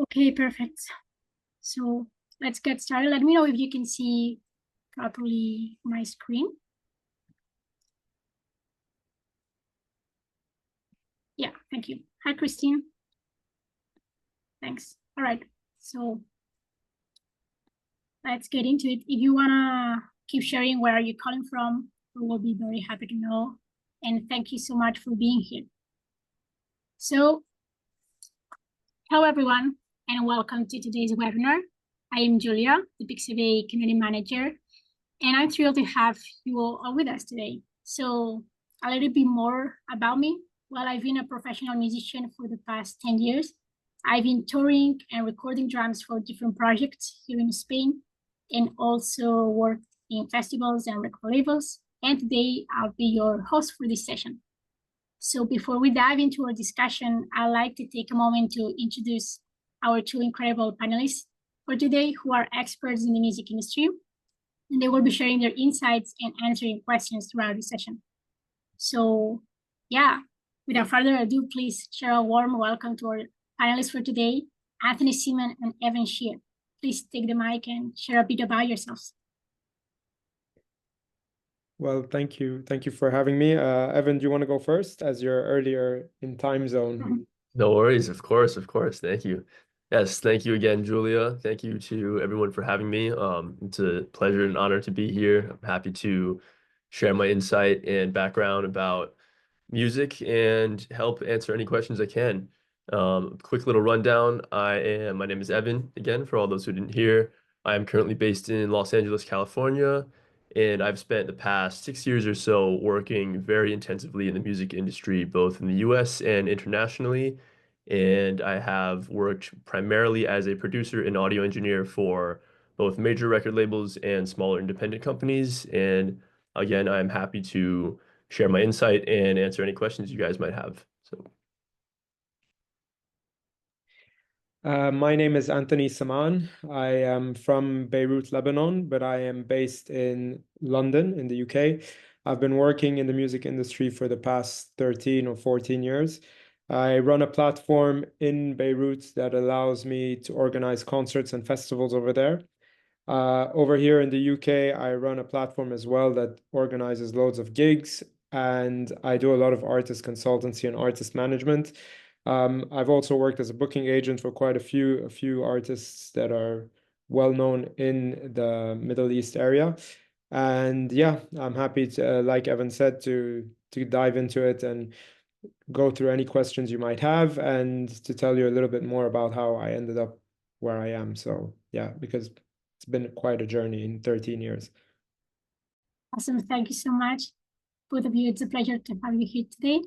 Okay, perfect. So let's get started. Let me know if you can see properly my screen. Yeah, thank you. Hi, Christine. Thanks. All right, so let's get into it. If you wanna keep sharing where are you calling from, we will be very happy to know. And thank you so much for being here. So hello, everyone, and welcome to today's webinar. I am Julia, the Pixabay Community Manager, and I'm thrilled to have you all with us today. So a little bit more about me. Well, I've been a professional musician for the past 10 years. I've been touring and recording drums for different projects here in Spain, and also worked in festivals and record labels. And today I'll be your host for this session. So before we dive into our discussion, I'd like to take a moment to introduce our two incredible panelists for today who are experts in the music industry, and they will be sharing their insights and answering questions throughout the session. So yeah, without further ado, please share a warm welcome to our panelists for today, Anthony Semaan and Evan Shear. Please take the mic and share a bit about yourselves. Well, thank you. Thank you for having me. Evan, do you want to go first as you're earlier in time zone? No worries. Of course. Thank you. Yes, thank you again, Julia. Thank you to everyone for having me. It's a pleasure and honor to be here. I'm happy to share my insight and background about music and help answer any questions I can. Quick little rundown. My name is Evan, again, for all those who didn't hear. I am currently based in Los Angeles, California, and I've spent the past 6 years or so working very intensively in the music industry, both in the US and internationally. And I have worked primarily as a producer and audio engineer for both major record labels and smaller independent companies. And again, I'm happy to share my insight and answer any questions you guys might have. So, My name is Anthony Semaan. I am from Beirut, Lebanon, but I am based in London, in the UK. I've been working in the music industry for the past 13 or 14 years. I run a platform in Beirut that allows me to organize concerts and festivals over there. Over here in the UK, I run a platform as well that organizes loads of gigs, and I do a lot of artist consultancy and artist management. I've also worked as a booking agent for quite a few artists that are well known in the Middle East area. And yeah, I'm happy to, like Evan said, to dive into it and go through any questions you might have and to tell you a little bit more about how I ended up where I am. So yeah, because it's been quite a journey in 13 years. Awesome, thank you so much, both of you. It's a pleasure to have you here today.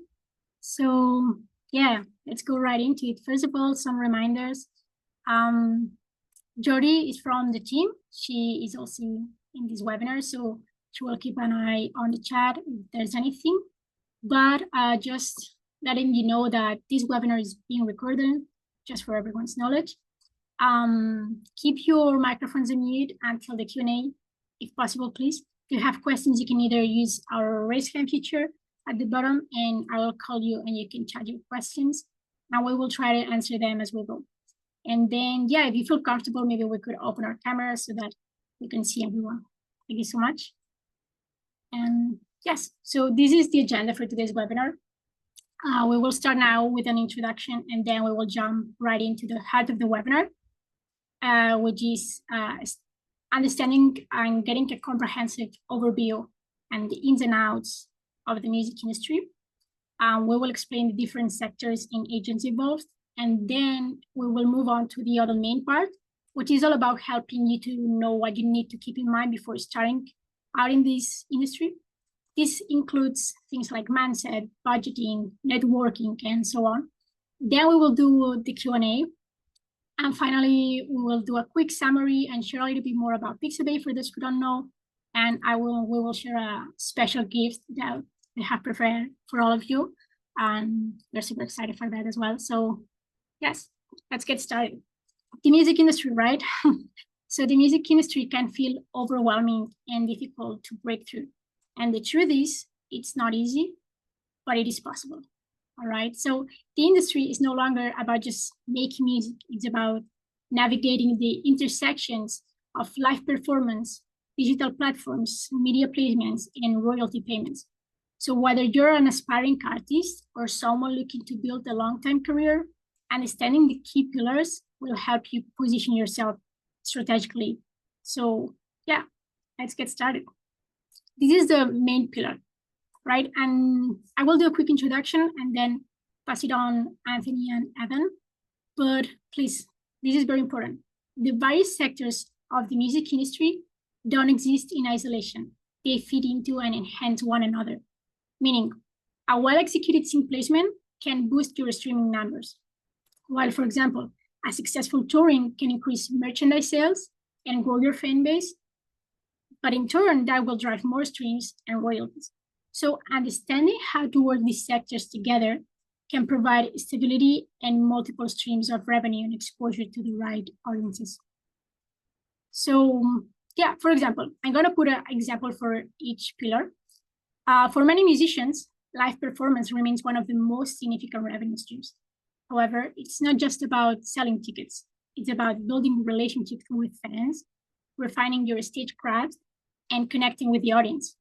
So yeah, let's go right into it. First of all, some reminders. Jody is from the team. She is also in this webinar, so she will keep an eye on the chat if there's anything. But just letting you know that this webinar is being recorded, just for everyone's knowledge. Keep your microphones on mute until the Q&A, if possible, please. If you have questions, you can either use our raise hand feature at the bottom, and I will call you and you can chat your questions, and we will try to answer them as we go. And then, yeah, if you feel comfortable, maybe we could open our camera so that we can see everyone. Thank you so much. And yes, so this is the agenda for today's webinar. We will start now with an introduction, and then we will jump right into the heart of the webinar, which is understanding and getting a comprehensive overview and the ins and outs of the music industry. We will explain the different sectors and agents involved, and then we will move on to the other main part, which is all about helping you to know what you need to keep in mind before starting out in this industry. This includes things like mindset, budgeting, networking, and so on. Then we will do the Q&A. And finally, we will do a quick summary and share a little bit more about Pixabay for those who don't know. And we will share a special gift that we have prepared for all of you. And we're super excited for that as well. So yes, let's get started. The music industry, right? So the music industry can feel overwhelming and difficult to break through. And the truth is, it's not easy, but it is possible. All right. So the industry is no longer about just making music. It's about navigating the intersections of live performance, digital platforms, media placements, and royalty payments. So whether you're an aspiring artist or someone looking to build a long-term career, understanding the key pillars will help you position yourself strategically. So yeah, let's get started. This is the main pillar, right? And I will do a quick introduction and then pass it on Anthony and Evan. But please, this is very important. The various sectors of the music industry don't exist in isolation. They feed into and enhance one another, meaning a well-executed sync placement can boost your streaming numbers. While, for example, a successful touring can increase merchandise sales and grow your fan base, but in turn, that will drive more streams and royalties. So understanding how to work these sectors together can provide stability and multiple streams of revenue and exposure to the right audiences. So yeah, for example, I'm gonna put an example for each pillar. For many musicians, live performance remains one of the most significant revenue streams. However, it's not just about selling tickets. It's about building relationships with fans, refining your stage craft, and connecting with the audience.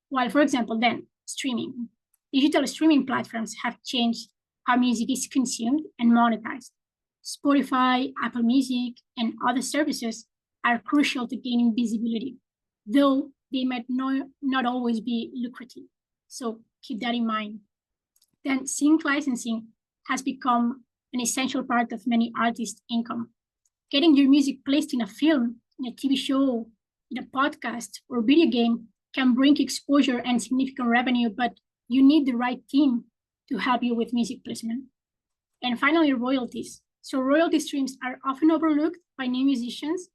While, for example, then streaming. Digital streaming platforms have changed how music is consumed and monetized. Spotify, Apple Music, and other services are crucial to gaining visibility, though they might not always be lucrative. So keep that in mind. Then sync licensing has become an essential part of many artists' income. Getting your music placed in a film, in a TV show, in a podcast, or video game can bring exposure and significant revenue, but you need the right team to help you with music placement. And finally, royalties. So royalty streams are often overlooked by new musicians,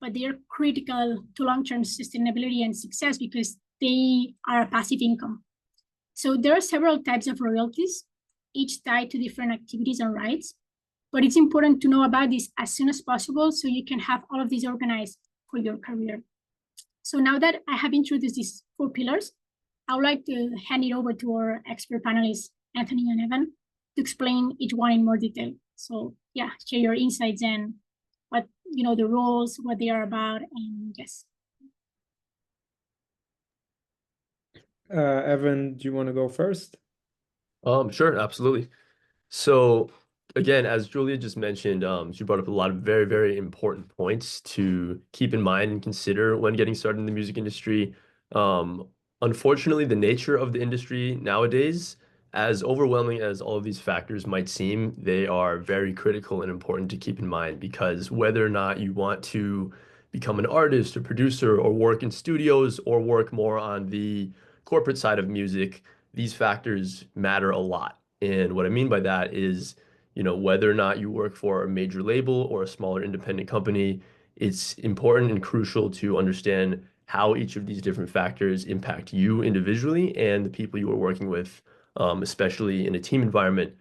but they are critical to long-term sustainability and success because they are a passive income. So there are several types of royalties, each tied to different activities and rights, but it's important to know about this as soon as possible so you can have all of these organized for your career. So now that I have introduced these 4 pillars, I would like to hand it over to our expert panelists, Anthony and Evan, to explain each one in more detail. So yeah, share your insights and what, the roles, what they are about, and yes. Evan, do you want to go first? Sure, absolutely. So again, as Julia just mentioned, she brought up a lot of very, very important points to keep in mind and consider when getting started in the music industry. Unfortunately, the nature of the industry nowadays, as overwhelming as all of these factors might seem, they are very critical and important to keep in mind because whether or not you want to become an artist or producer or work in studios or work more on the corporate side of music, these factors matter a lot. And what I mean by that is, whether or not you work for a major label or a smaller independent company, it's important and crucial to understand how each of these different factors impact you individually and the people you are working with, especially in a team environment.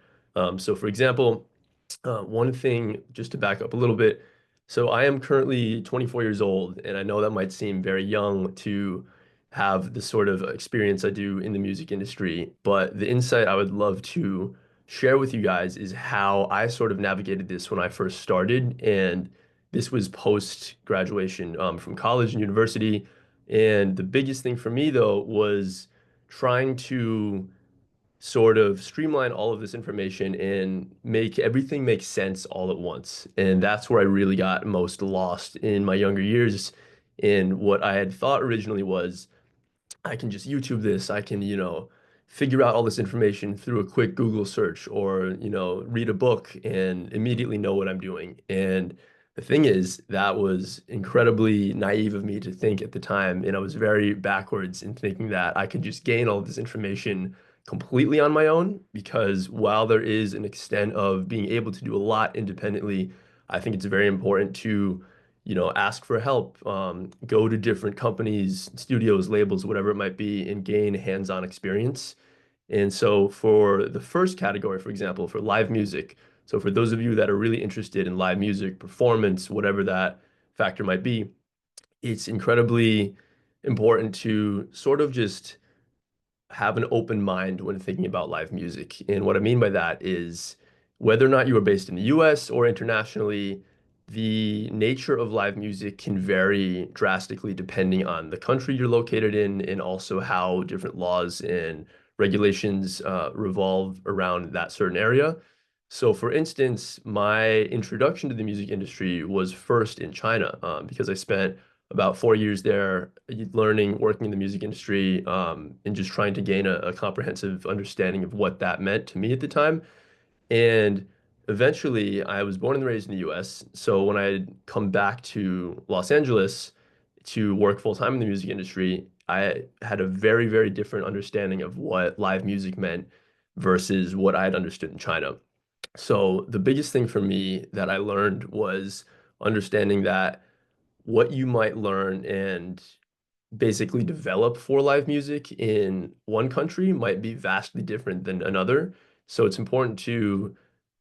So for example, one thing, just to back up a little bit, so I am currently 24 years old, and I know that might seem very young to have the sort of experience I do in the music industry, but the insight I would love to share with you guys is how I sort of navigated this when I first started, and this was post graduation from college and university. And the biggest thing for me, though, was trying to sort of streamline all of this information and make everything make sense all at once. And that's where I really got most lost in my younger years. And what I had thought originally was I can just YouTube this. I can, figure out all this information through a quick Google search or, read a book and immediately know what I'm doing. And the thing is, that was incredibly naive of me to think at the time. And I was very backwards in thinking that I could just gain all of this information completely on my own, because while there is an extent of being able to do a lot independently, I think it's very important to ask for help, go to different companies, studios, labels, whatever it might be, and gain hands-on experience. And so for the first category, for example, for live music, so for those of you that are really interested in live music, performance, whatever that factor might be, it's incredibly important to sort of just have an open mind when thinking about live music. And what I mean by that is whether or not you are based in the US or internationally, the nature of live music can vary drastically depending on the country you're located in and also how different laws and regulations revolve around that certain area. So, for instance, my introduction to the music industry was first in China because I spent about 4 years there, learning, working in the music industry, and just trying to gain a comprehensive understanding of what that meant to me at the time. And eventually, I was born and raised in the US. So when I had come back to Los Angeles to work full time in the music industry, I had a very, very different understanding of what live music meant versus what I had understood in China. So the biggest thing for me that I learned was understanding that what you might learn and basically develop for live music in one country might be vastly different than another. So it's important to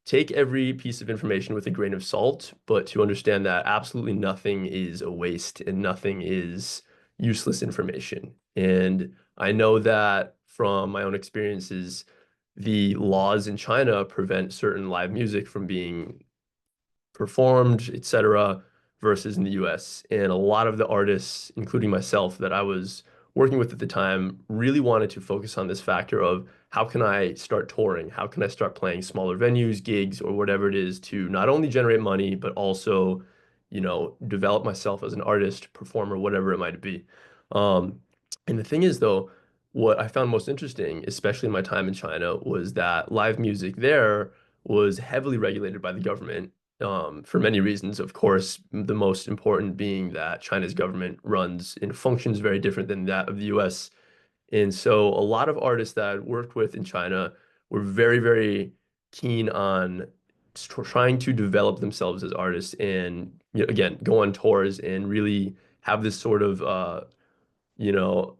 take every piece of information with a grain of salt, but to understand that absolutely nothing is a waste and nothing is useless information. And I know that from my own experiences, the laws in China prevent certain live music from being performed, etc., versus in the US. And a lot of the artists, including myself, that I was working with at the time, really wanted to focus on this factor of how can I start touring? How can I start playing smaller venues, gigs, or whatever it is to not only generate money, but also, develop myself as an artist, performer, whatever it might be. Um, and the thing is, though, what I found most interesting, especially in my time in China, was that live music there was heavily regulated by the government for many reasons. Of course, the most important being that China's government runs and functions very different than that of the US. And so a lot of artists that I worked with in China were very, very keen on trying to develop themselves as artists and, again, go on tours and really have this sort of, you know,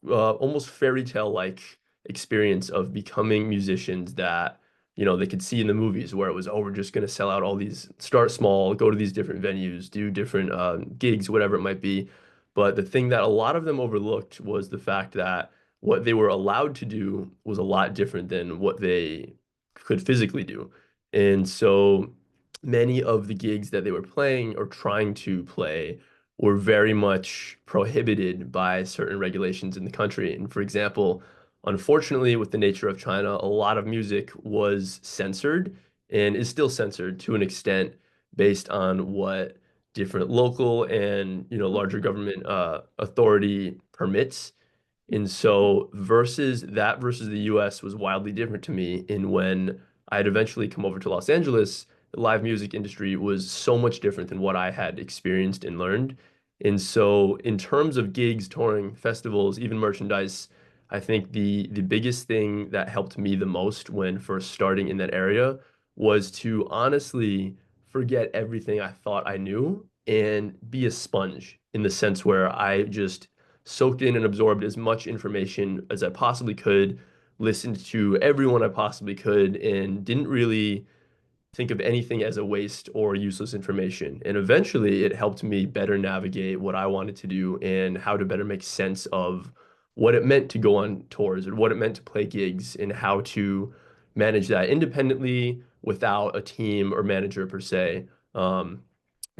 almost fairy tale like experience of becoming musicians that they could see in the movies where it was, oh, we're just going to sell out all these, start small, go to these different venues, do different gigs, whatever it might be. But the thing that a lot of them overlooked was the fact that what they were allowed to do was a lot different than what they could physically do. And so many of the gigs that they were playing or trying to play were very much prohibited by certain regulations in the country. And for example, unfortunately, with the nature of China, a lot of music was censored and is still censored to an extent based on what different local and larger government authority permits. And so versus the US was wildly different to me. And when I had eventually come over to Los Angeles, the live music industry was so much different than what I had experienced and learned. And so in terms of gigs, touring, festivals, even merchandise, I think the biggest thing that helped me the most when first starting in that area was to honestly forget everything I thought I knew and be a sponge in the sense where I just soaked in and absorbed as much information as I possibly could, listened to everyone I possibly could, and didn't really think of anything as a waste or useless information. And eventually, it helped me better navigate what I wanted to do and how to better make sense of what it meant to go on tours and what it meant to play gigs and how to manage that independently without a team or manager per se. And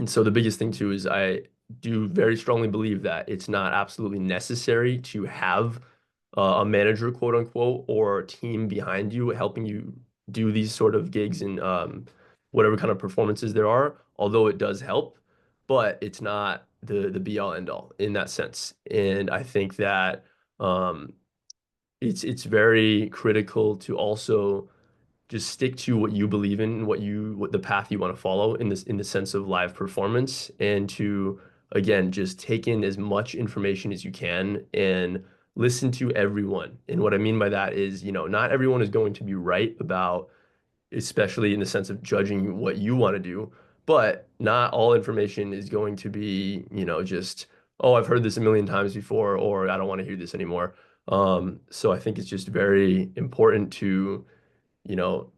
so the biggest thing too is I do very strongly believe that it's not absolutely necessary to have a manager, quote unquote, or a team behind you helping you do these sort of gigs and whatever kind of performances there are, although it does help, but it's not the be all end all in that sense. And I think that um, it's very critical to also just stick to what you believe in, what the path you want to follow in the sense of live performance, and to again just take in as much information as you can and listen to everyone. And what I mean by that is, not everyone is going to be right about, especially in the sense of judging what you want to do, but not all information is going to be, just, oh, I've heard this a million times before, or I don't want to hear this anymore. So I think it's just very important to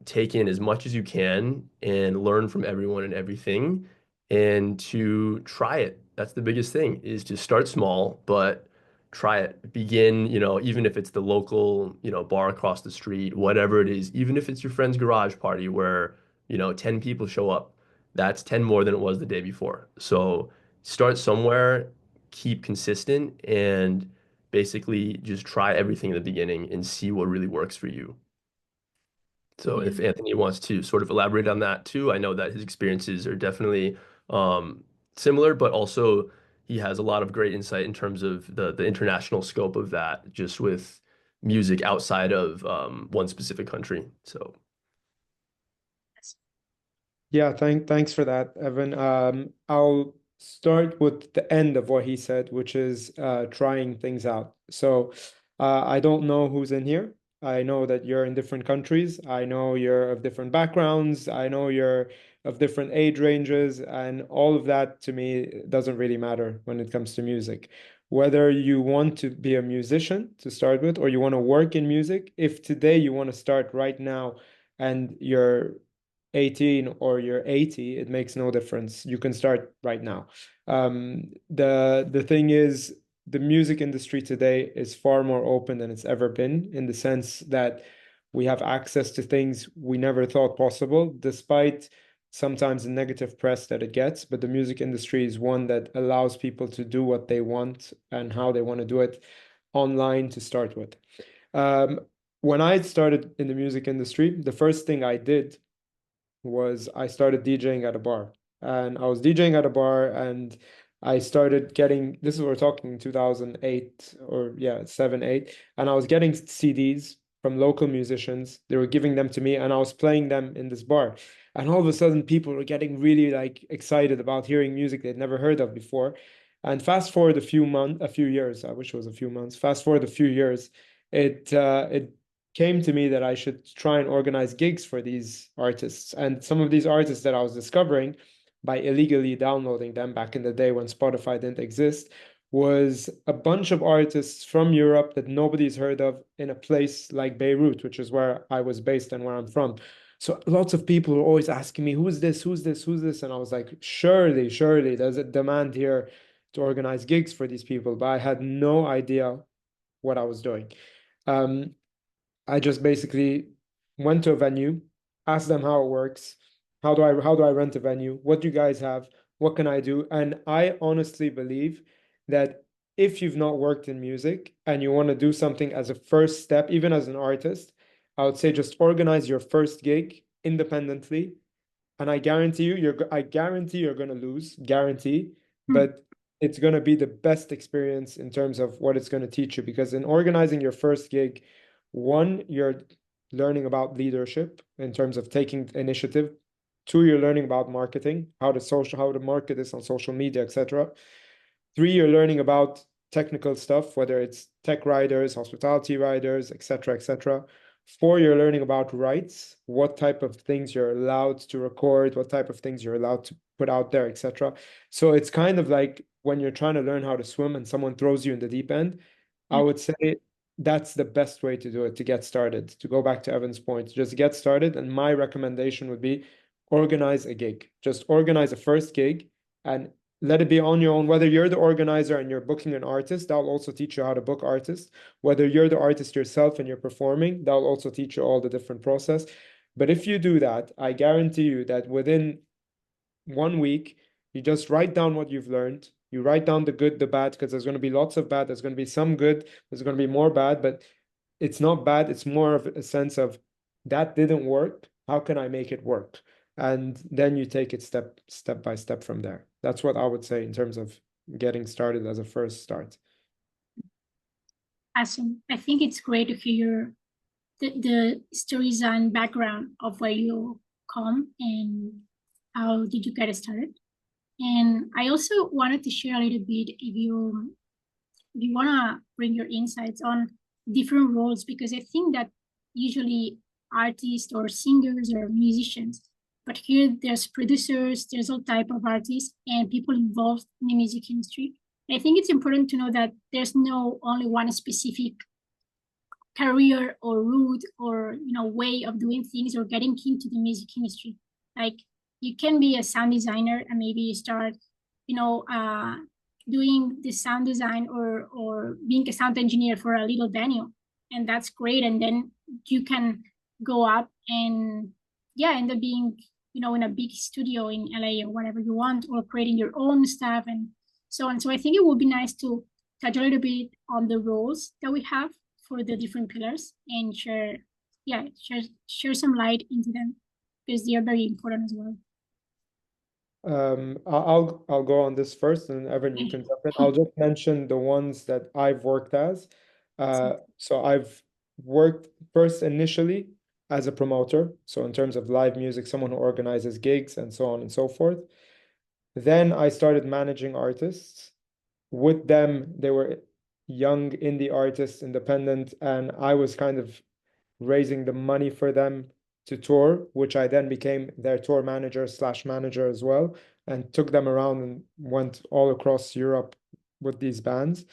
take in as much as you can and learn from everyone and everything and to try it. That's the biggest thing is to start small, but try it. Begin, even if it's the local, bar across the street, whatever it is, even if it's your friend's garage party where, 10 people show up, that's 10 more than it was the day before. So start somewhere, keep consistent, and basically just try everything in the beginning and see what really works for you. So if Yeah. Anthony wants to sort of elaborate on that too, I know that his experiences are definitely similar, but also he has a lot of great insight in terms of the international scope of that, just with music outside of one specific country. So Yeah, thanks for that, Evan. I'll start with the end of what he said, which is trying things out. So I don't know who's in here. I know that you're in different countries. I know you're of different backgrounds. I know you're of different age ranges, and all of that to me doesn't really matter when it comes to music. Whether you want to be a musician to start with, or you want to work in music, if today you want to start right now and you're 18 or you're 80, it makes no difference. You can start right now. The thing is, the music industry today is far more open than it's ever been, in the sense that we have access to things we never thought possible, despite sometimes the negative press that it gets. But the music industry is one that allows people to do what they want and how they want to do it online to start with. Um, when I started in the music industry, the first thing I did was I started DJing at a bar. And I was DJing at a bar, and I started getting, this is we're talking 2008, or yeah, 7, 8. And I was getting CDs from local musicians. They were giving them to me, and I was playing them in this bar. And all of a sudden people were getting really like excited about hearing music they'd never heard of before. And fast forward a few years, I wish it was a few months, fast forward a few years, it came to me that I should try and organize gigs for these artists. And some of these artists that I was discovering by illegally downloading them back in the day when Spotify didn't exist was a bunch of artists from Europe that nobody's heard of in a place like Beirut, which is where I was based and where I'm from. So lots of people were always asking me, who's this? Who's this? Who's this? And I was like, surely there's a demand here to organize gigs for these people. But I had no idea what I was doing. Um, I just basically went to a venue, asked them how it works. How do I rent a venue? What do you guys have? What can I do? And I honestly believe that if you've not worked in music and you want to do something as a first step, even as an artist, I would say just organize your first gig independently, and I guarantee you're gonna lose, guarantee, but it's gonna be the best experience in terms of what it's gonna teach you. Because in organizing your first gig, one, you're learning about leadership in terms of taking initiative. Two, you're learning about marketing, how to market this on social media, etc. Three, you're learning about technical stuff, whether it's tech writers, hospitality writers, etc., etc. Four, you're learning about rights, what type of things you're allowed to record, what type of things you're allowed to put out there, etc. So it's kind of like when you're trying to learn how to swim and someone throws you in the deep end, I would say that's the best way to do it to get started. To go back to Evan's point, just get started. And my recommendation would be organize a gig. Just organize a first gig and let it be on your own. Whether you're the organizer and you're booking an artist, that'll also teach you how to book artists. Whether you're the artist yourself and you're performing, that'll also teach you all the different process. But if you do that, I guarantee you that within 1 week, you just write down what you've learned. You write down the good, the bad, because there's going to be lots of bad. There's going to be some good. There's going to be more bad, but it's not bad. It's more of a sense of that didn't work. How can I make it work? And then you take it step by step from there. That's what I would say in terms of getting started as a first start. Awesome. I think it's great to hear the stories and background of where you come and how did you get started. And I also wanted to share a little bit if you want to bring your insights on different roles, because I think that usually artists or singers or musicians, but here there's producers, there's all type of artists and people involved in the music industry. I think it's important to know that there's no only one specific career or route or way of doing things or getting into the music industry. Like you can be a sound designer and maybe you start doing the sound design or being a sound engineer for a little venue, and that's great. And then you can go up and end up being in a big studio in LA or whatever you want, or creating your own stuff and so on. So I think it would be nice to touch a little bit on the roles that we have for the different pillars and share some light into them because they are very important as well. I'll go on this first, and Evan, you can jump in. I'll just mention the ones that I've worked as. So I've worked first initially as a promoter, so in terms of live music, someone who organizes gigs and so on and so forth. Then I started managing artists. With them, they were young indie artists, independent, and I was kind of raising the money for them to tour, which I then became their tour manager slash manager as well, and took them around and went all across Europe with these bands.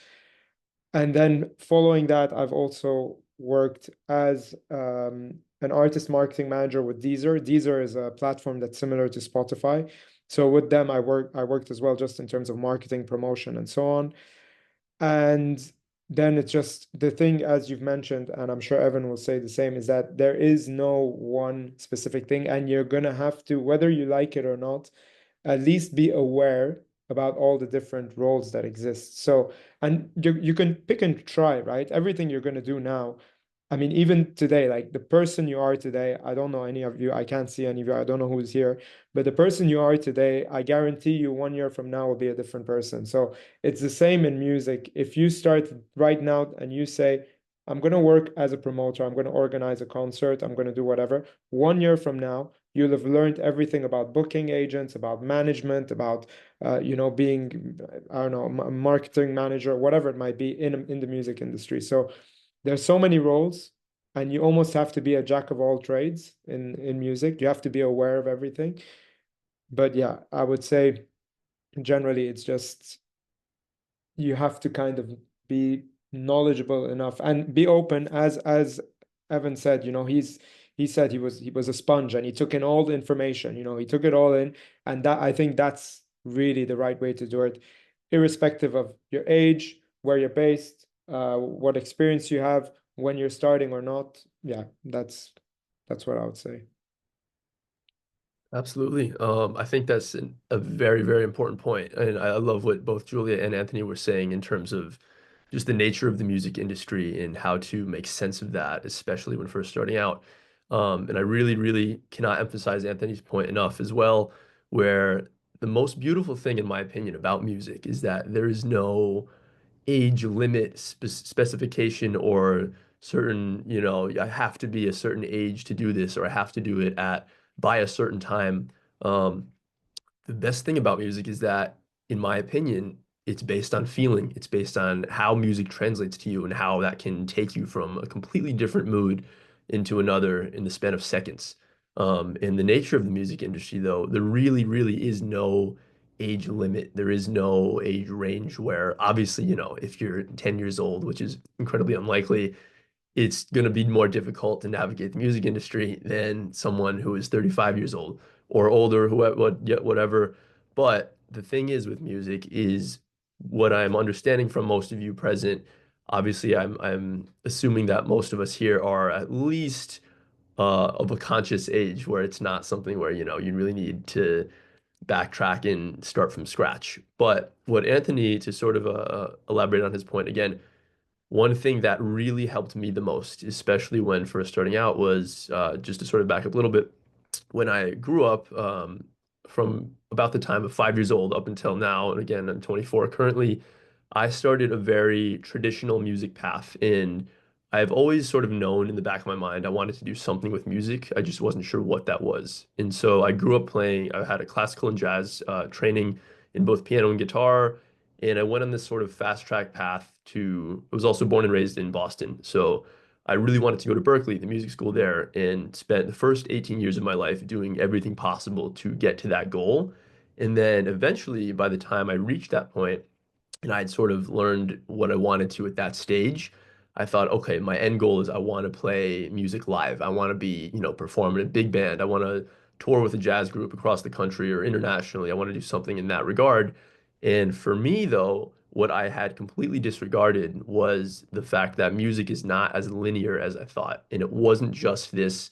And then following that, I've also worked as an artist marketing manager with Deezer. Deezer is a platform that's similar to Spotify. So with them, I worked as well, just in terms of marketing, promotion, and so on. And then it's just the thing, as you've mentioned, and I'm sure Evan will say the same, is that there is no one specific thing, and you're gonna have to, whether you like it or not, at least be aware about all the different roles that exist. So, and you can pick and try, right? Everything you're gonna do now. I mean, even today, like the person you are today, I don't know any of you, I can't see any of you, I don't know who's here, but the person you are today, I guarantee you 1 year from now will be a different person. So it's the same in music. If you start right now and you say, I'm going to work as a promoter, I'm going to organize a concert, I'm going to do whatever, 1 year from now, you'll have learned everything about booking agents, about management, about being, I don't know, a marketing manager, whatever it might be in the music industry. So there's so many roles, and you almost have to be a jack of all trades in music. You have to be aware of everything. But yeah, I would say generally it's just you have to kind of be knowledgeable enough and be open, as Evan said, he said he was a sponge and he took in all the information, he took it all in, and that I think that's really the right way to do it, irrespective of your age, where you're based, what experience you have, when you're starting or not. Yeah, that's what I would say. Absolutely. I think that's a very, very important point. And I love what both Julia and Anthony were saying in terms of just the nature of the music industry and how to make sense of that, especially when first starting out. And I really, really cannot emphasize Anthony's point enough as well, where the most beautiful thing, in my opinion, about music is that there is no age limit specification or certain, I have to be a certain age to do this, or I have to do it at by a certain time. Um, the best thing about music is that, in my opinion, it's based on feeling. It's based on how music translates to you and how that can take you from a completely different mood into another in the span of seconds. In the nature of the music industry, though, there really, really is no age limit. There is no age range where, obviously, if you're 10 years old, which is incredibly unlikely, it's going to be more difficult to navigate the music industry than someone who is 35 years old or older, whatever. But the thing is with music is what I'm understanding from most of you present. Obviously, I'm assuming that most of us here are at least of a conscious age where it's not something where you really need to backtrack and start from scratch. But what Anthony, to sort of elaborate on his point again, one thing that really helped me the most, especially when first starting out, was just to sort of back up a little bit. When I grew up, from about the time of 5 years old up until now, and again, I'm 24 currently, I started a very traditional music path. And I've always sort of known in the back of my mind I wanted to do something with music. I just wasn't sure what that was. And so I grew up playing, I had a classical and jazz training in both piano and guitar. And I went on this sort of fast track path to, I was also born and raised in Boston. So I really wanted to go to Berkeley, the music school there, and spent the first 18 years of my life doing everything possible to get to that goal. And then eventually, by the time I reached that point, and I'd sort of learned what I wanted to at that stage, I thought, okay, my end goal is I want to play music live. I want to be, perform in a big band. I want to tour with a jazz group across the country or internationally. I want to do something in that regard. And for me, though, what I had completely disregarded was the fact that music is not as linear as I thought. And it wasn't just this,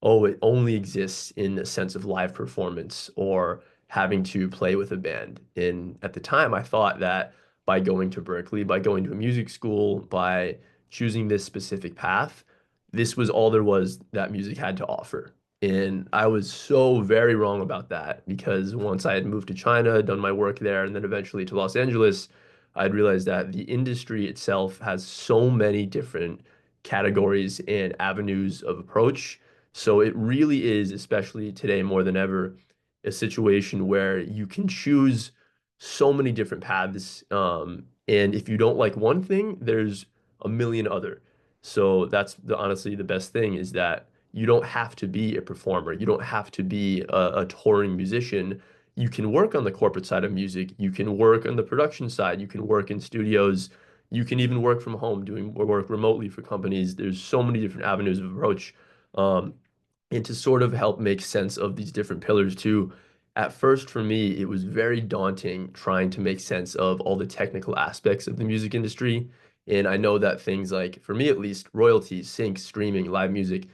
oh, it only exists in the sense of live performance or having to play with a band. And at the time, I thought that by going to Berkeley, by going to a music school, by choosing this specific path, this was all there was that music had to offer. And I was so very wrong about that because once I had moved to China, done my work there, and then eventually to Los Angeles, I'd realized that the industry itself has so many different categories and avenues of approach. So it really is, especially today more than ever, a situation where you can choose so many different paths. And if you don't like one thing, there's a million other. So that's honestly the best thing is that you don't have to be a performer. You don't have to be a touring musician. You can work on the corporate side of music. You can work on the production side. You can work in studios. You can even work from home, doing work remotely for companies. There's so many different avenues of approach. Um, and to sort of help make sense of these different pillars too. At first, for me, it was very daunting trying to make sense of all the technical aspects of the music industry. And I know that things like, for me at least, royalties, sync, streaming, live music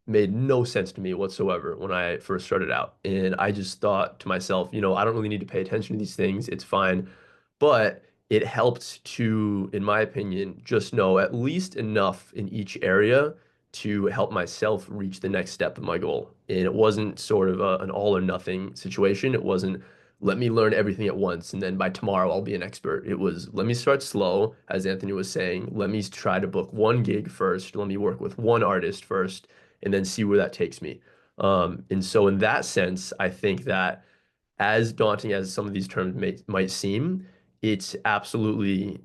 made no sense to me whatsoever when I first started out. And I just thought to myself, I don't really need to pay attention to these things. It's fine. But it helped to, in my opinion, just know at least enough in each area to help myself reach the next step of my goal. And it wasn't sort of an all or nothing situation. It wasn't, let me learn everything at once and then by tomorrow I'll be an expert. It was, let me start slow, as Anthony was saying. Let me try to book one gig first. Let me work with one artist first and then see where that takes me. And so, in that sense, I think that as daunting as some of these terms might seem, it's absolutely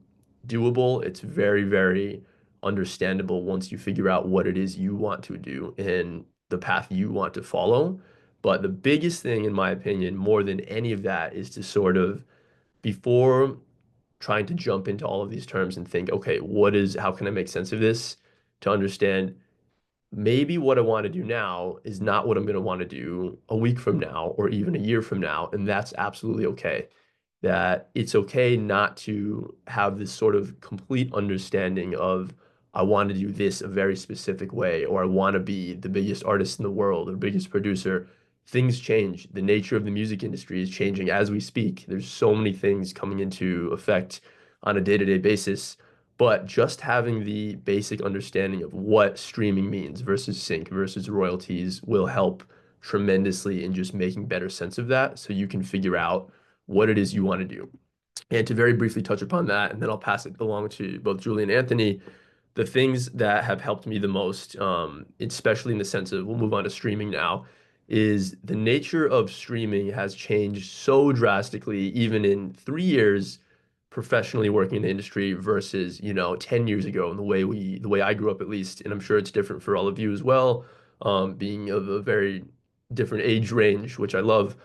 doable. It's very, very understandable once you figure out what it is you want to do and the path you want to follow. But the biggest thing, in my opinion, more than any of that, is to sort of, before trying to jump into all of these terms and think, okay, how can I make sense of this? To understand maybe what I want to do now is not what I'm going to want to do a week from now or even a year from now. And that's absolutely okay. That it's okay not to have this sort of complete understanding of, I want to do this a very specific way, or I want to be the biggest artist in the world or biggest producer. Things change. The nature of the music industry is changing as we speak. There's so many things coming into effect on a day-to-day basis, but just having the basic understanding of what streaming means versus sync versus royalties will help tremendously in just making better sense of that so you can figure out what it is you want to do. And to very briefly touch upon that, and then I'll pass it along to both Julie and Anthony, the things that have helped me the most, especially in the sense of, we'll move on to streaming now, is the nature of streaming has changed so drastically, even in 3 years professionally working in the industry versus 10 years ago, and the way I grew up at least, and I'm sure it's different for all of you as well, being of a very different age range, which I love.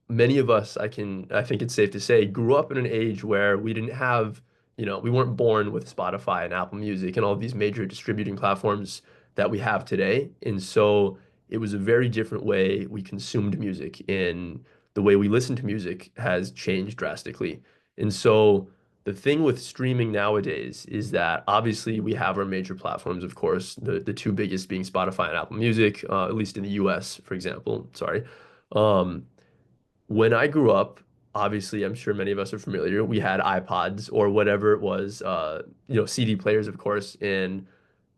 Many of us, I think it's safe to say, grew up in an age where we didn't have, we weren't born with Spotify and Apple Music and all these major distributing platforms that we have today. And so it was a very different way we consumed music, and the way we listen to music has changed drastically. And so the thing with streaming nowadays is that obviously we have our major platforms, of course, the two biggest being Spotify and Apple Music, at least in the US, for example. Sorry. Um, when I grew up, obviously, I'm sure many of us are familiar. We had iPods or whatever it was, CD players, of course, and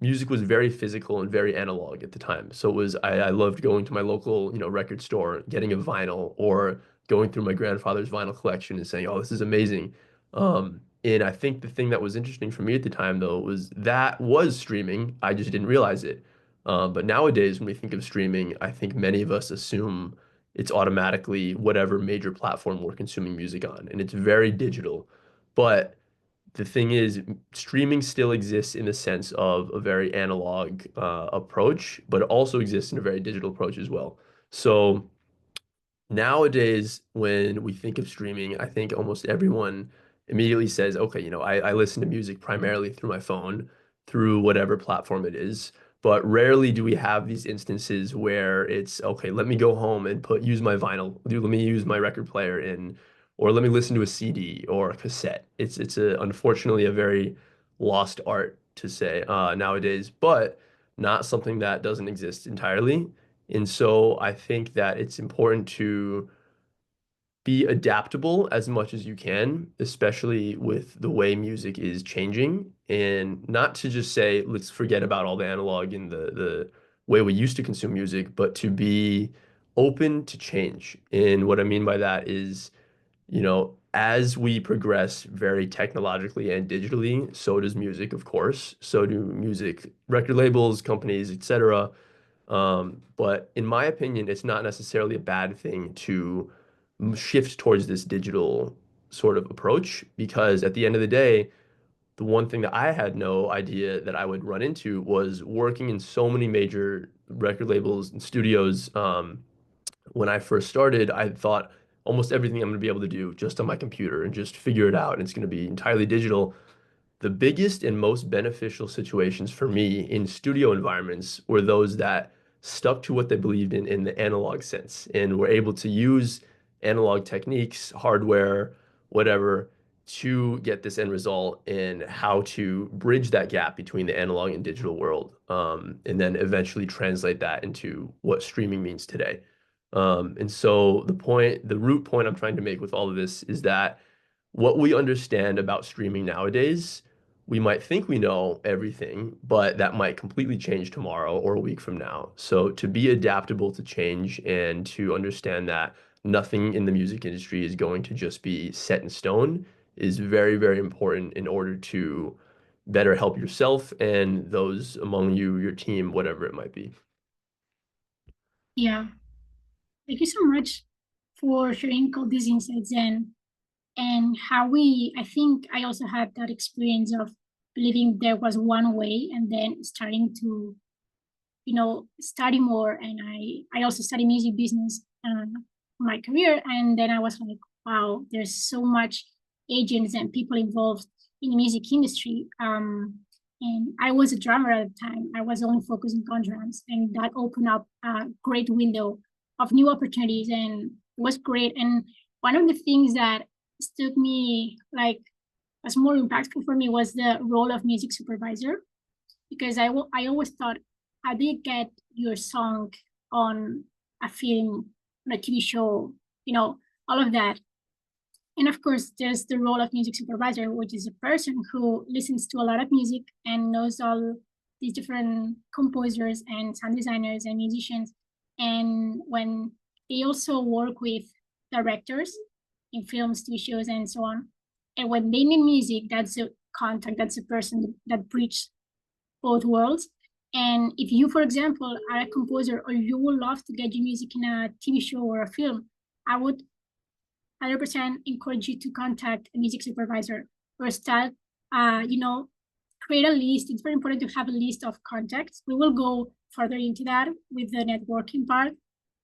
music was very physical and very analog at the time. So I loved going to my local, record store, getting a vinyl, or going through my grandfather's vinyl collection and saying, "Oh, this is amazing." And I think the thing that was interesting for me at the time, though, was that was streaming. I just didn't realize it. But nowadays, when we think of streaming, I think many of us assume it's automatically whatever major platform we're consuming music on, and it's very digital. But the thing is, streaming still exists in the sense of a very analog approach, but it also exists in a very digital approach as well. So nowadays, when we think of streaming, I think almost everyone immediately says, okay, I listen to music primarily through my phone, through whatever platform it is. But rarely do we have these instances where it's, okay, let me go home and use my vinyl, let me use my record player and or let me listen to a CD or a cassette. It's unfortunately a very lost art to say nowadays, but not something that doesn't exist entirely. And so I think that it's important to be adaptable as much as you can, especially with the way music is changing, and not to just say, let's forget about all the analog and the way we used to consume music, but to be open to change. And what I mean by that is, as we progress very technologically and digitally, so does music, of course. So do music record labels, companies, etc. But in my opinion, it's not necessarily a bad thing to shift towards this digital sort of approach, because at the end of the day, the one thing that I had no idea that I would run into was working in so many major record labels and studios. When I first started, I thought almost everything I'm going to be able to do just on my computer and just figure it out, and it's going to be entirely digital. The biggest and most beneficial situations for me in studio environments were those that stuck to what they believed in the analog sense and were able to use analog techniques, hardware, whatever, to get this end result, and how to bridge that gap between the analog and digital world, and then eventually translate that into what streaming means today. And so the root point I'm trying to make with all of this is that what we understand about streaming nowadays, we might think we know everything, but that might completely change tomorrow or a week from now. So to be adaptable to change and to understand that nothing in the music industry is going to just be set in stone is very, very important in order to better help yourself and those among you, your team, whatever it might be. Yeah. Thank you so much for sharing all these insights and how I think I also had that experience of believing there was one way and then starting to, study more. And I also study music business my career. And then I was like, wow, there's so much agents and people involved in the music industry. And I was a drummer at the time. I was only focusing on drums, and that opened up a great window of new opportunities, and it was great. And one of the things that stood me like was more impactful for me was the role of music supervisor, because I always thought, how do you get your song on a film, on a TV show, all of that. And of course, there's the role of music supervisor, which is a person who listens to a lot of music and knows all these different composers and sound designers and musicians. And when they also work with directors in films, TV shows, and so on. And when they need music, that's a contact, that's a person that bridges both worlds. And if you, for example, are a composer or you would love to get your music in a TV show or a film, I would 100% encourage you to contact a music supervisor or start, create a list. It's very important to have a list of contacts. We will go further into that with the networking part.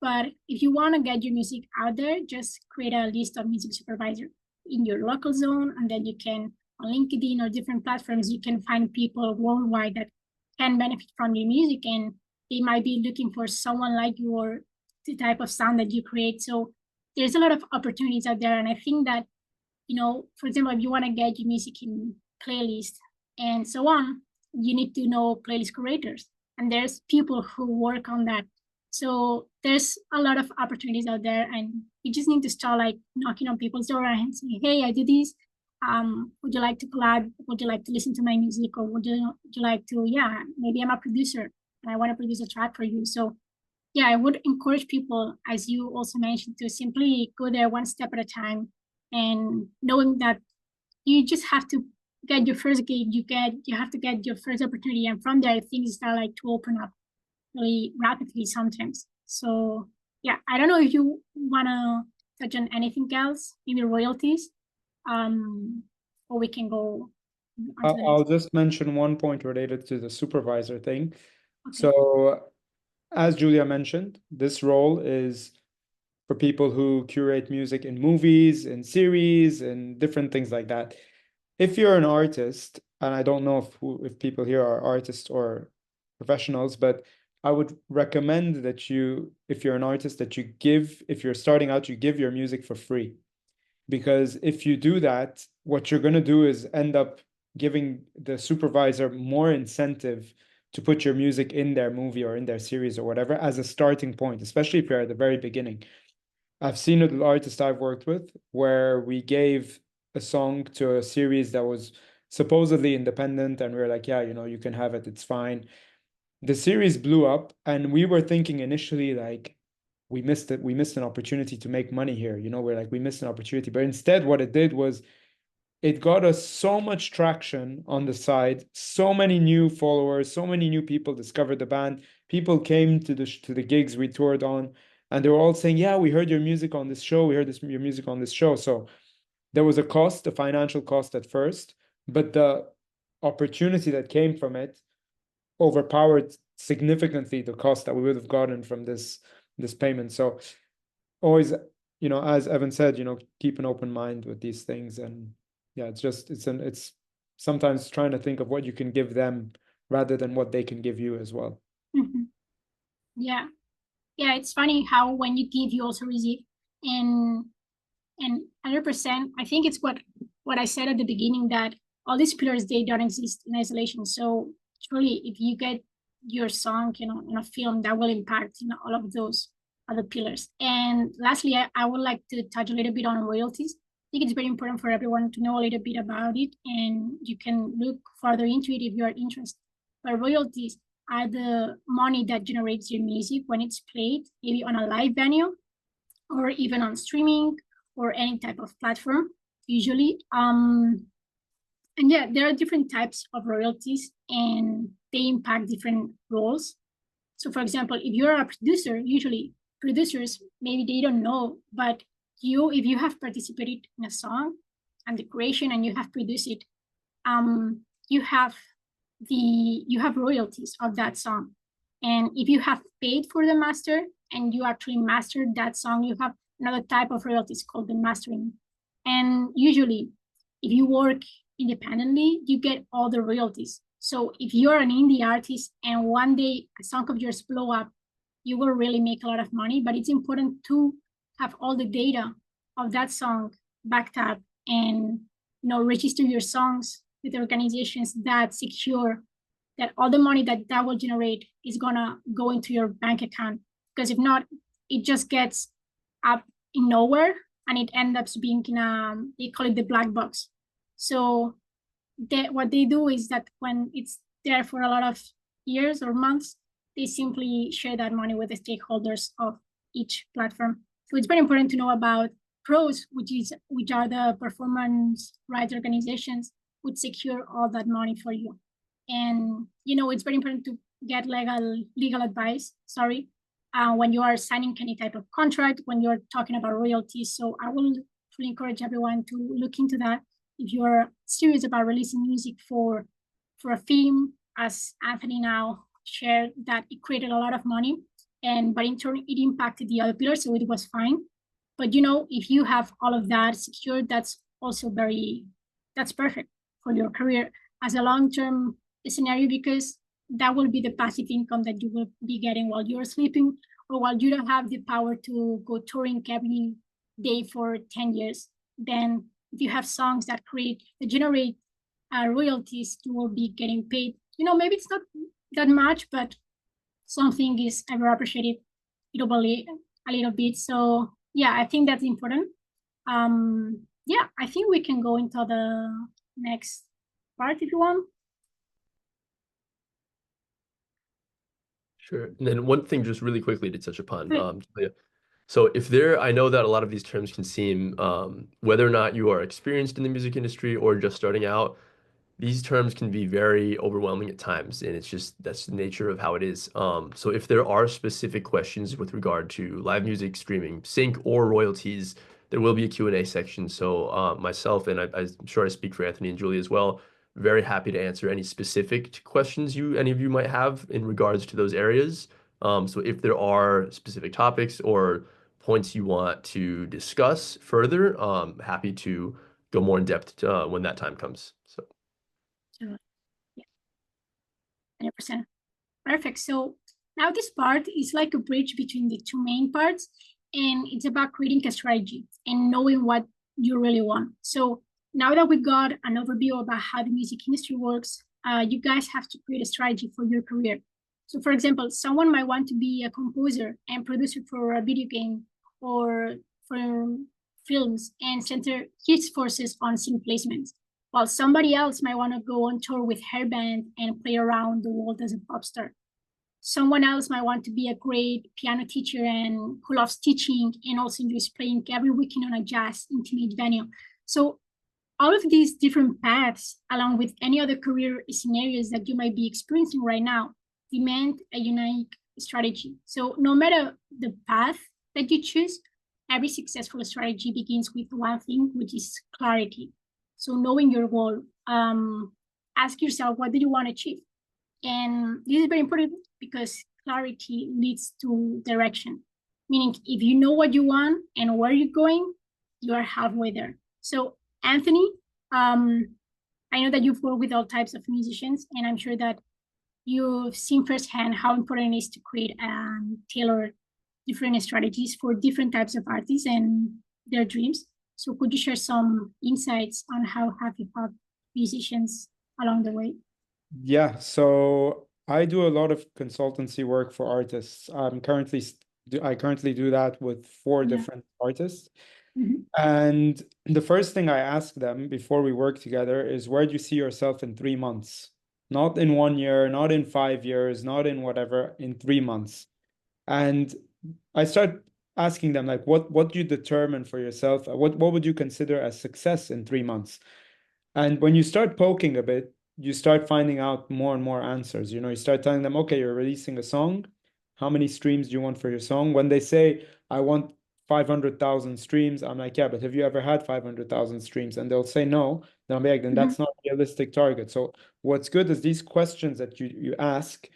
But if you want to get your music out there, just create a list of music supervisor in your local zone. And then you can, on LinkedIn or different platforms, you can find people worldwide that can benefit from your music. And they might be looking for someone like you or the type of sound that you create. So there's a lot of opportunities out there. And I think that, for example, if you want to get your music in playlist and so on, you need to know playlist curators. And there's people who work on that. So there's a lot of opportunities out there, and you just need to start like knocking on people's door and say, hey, I do this. Would you like to collab? Would you like to listen to my music? Or would you like to, maybe I'm a producer and I want to produce a track for you. So I would encourage people, as you also mentioned, to simply go there one step at a time, and knowing that you just have to get your first gig, you have to get your first opportunity, and from there things start like to open up really rapidly sometimes. So I don't know if you wanna touch on anything else, maybe royalties, or we can go on to the I'll next. just mention one point related to the supervisor thing. Okay. So, as Julia mentioned, this role is for people who curate music in movies, in series, and different things like that. If you're an artist, and I don't know if people here are artists or professionals, but I would recommend that if you're an artist, that if you're starting out, you give your music for free. because if you do that, what you're going to do is end up giving the supervisor more incentive to put your music in their movie or in their series or whatever as a starting point, especially if you're at the very beginning. I've seen it with artists I've worked with where we gave a song to a series that was supposedly independent, and we were like, yeah, you know, you can have it, it's fine. The series blew up, and we were thinking initially, like, we missed it, we missed an opportunity to make money here. You know, we're like, we missed an opportunity. But instead, what it did was it got us so much traction on the side, so many new followers, so many new people discovered the band. People came to the gigs we toured on, and they were all saying, yeah, we heard your music on this show, we heard your music on this show. So there was a cost, a financial cost at first, but the opportunity that came from it overpowered significantly the cost that we would have gotten from this payment. So always, you know, as Evan said, you know, keep an open mind with these things. And yeah, it's sometimes trying to think of what you can give them rather than what they can give you as well. Mm-hmm. Yeah. Yeah, it's funny how when you give, you also receive. And 100%, I think it's what I said at the beginning, that all these pillars, they don't exist in isolation. So truly, if you get your song, you know, in a film, that will impact, you know, all of those other pillars. And lastly, I would like to touch a little bit on royalties. I think it's very important for everyone to know a little bit about it, and you can look further into it if you are interested. But royalties are the money that generates your music when it's played, maybe on a live venue or even on streaming or any type of platform, usually. And yeah, there are different types of royalties, and they impact different roles. So for example, if you're a producer, usually producers, maybe they don't know, but if you have participated in a song and the creation and you have produced it, you have royalties of that song. And if you have paid for the master and you actually mastered that song, you have another type of royalties called the mastering. And usually, if you work independently, you get all the royalties. So if you're an indie artist and one day a song of yours blow up, you will really make a lot of money. But it's important to have all the data of that song backed up, and, you know, register your songs with organizations that secure that all the money that will generate is gonna go into your bank account. Because if not, it just gets up in nowhere and it ends up being in they call it the black box. So what they do is that when it's there for a lot of years or months, they simply share that money with the stakeholders of each platform. So it's very important to know about pros, which are the performance rights organizations, which secure all that money for you. And, you know, it's very important to get legal advice, when you are signing any type of contract, when you're talking about royalties. So I will really encourage everyone to look into that. If you're serious about releasing music for a film, as Anthony now shared, that it created a lot of money, but in turn it impacted the other pillars, so it was fine. But, you know, if you have all of that secured, that's also that's perfect for your career as a long-term scenario, because that will be the passive income that you will be getting while you're sleeping or while you don't have the power to go touring every day for 10 years. Then if you have songs that generate royalties, you will be getting paid. You know, maybe it's not that much, but something is ever appreciated a little bit. So yeah, I think that's important. Yeah, I think we can go into the next part if you want. Sure. And then one thing just really quickly to touch upon, Julia. So I know that a lot of these terms can seem, whether or not you are experienced in the music industry or just starting out, these terms can be very overwhelming at times, and that's the nature of how it is. So if there are specific questions with regard to live music, streaming, sync, or royalties, there will be a Q&A section. So myself, and I'm sure I speak for Anthony and Julie as well, very happy to answer any specific questions any of you might have in regards to those areas. So if there are specific topics or points you want to discuss further, happy to go more in depth when that time comes. So. Yeah, 100%. Perfect. So now this part is like a bridge between the two main parts, and it's about creating a strategy and knowing what you really want. So now that we got an overview about how the music industry works, you guys have to create a strategy for your career. So for example, someone might want to be a composer and producer for a video game or for films and center his forces on scene placements, while somebody else might want to go on tour with her band and play around the world as a pop star. Someone else might want to be a great piano teacher and who loves teaching and also enjoys playing every weekend on a jazz intimate venue. So all of these different paths, along with any other career scenarios that you might be experiencing right now, demand a unique strategy. So no matter the path that you choose, every successful strategy begins with one thing, which is clarity. So knowing your goal, ask yourself, what do you want to achieve? And this is very important because clarity leads to direction. Meaning, if you know what you want and where you're going, you are halfway there. So, Anthony, I know that you've worked with all types of musicians, and I'm sure that you've seen firsthand how important it is to create and tailor different strategies for different types of artists and their dreams. So, could you share some insights on how have you helped musicians along the way? Yeah, so I do a lot of consultancy work for artists. I currently do that with 4 Yeah. different artists. Mhm. And the first thing I ask them before we work together is, where do you see yourself in 3 months? Not in 1 year, not in 5 years, not in whatever, in 3 months. And I start asking them, like, what do you determine for yourself? What would you consider as success in 3 months? And when you start poking a bit, you start finding out more and more answers. You start telling them, okay, you're releasing a song. How many streams do you want for your song? When they say, I want 500,000 streams, I'm like, yeah, but have you ever had 500,000 streams? And they'll say no. Then I'm like, then that's not a realistic target. So what's good is these questions that you ask,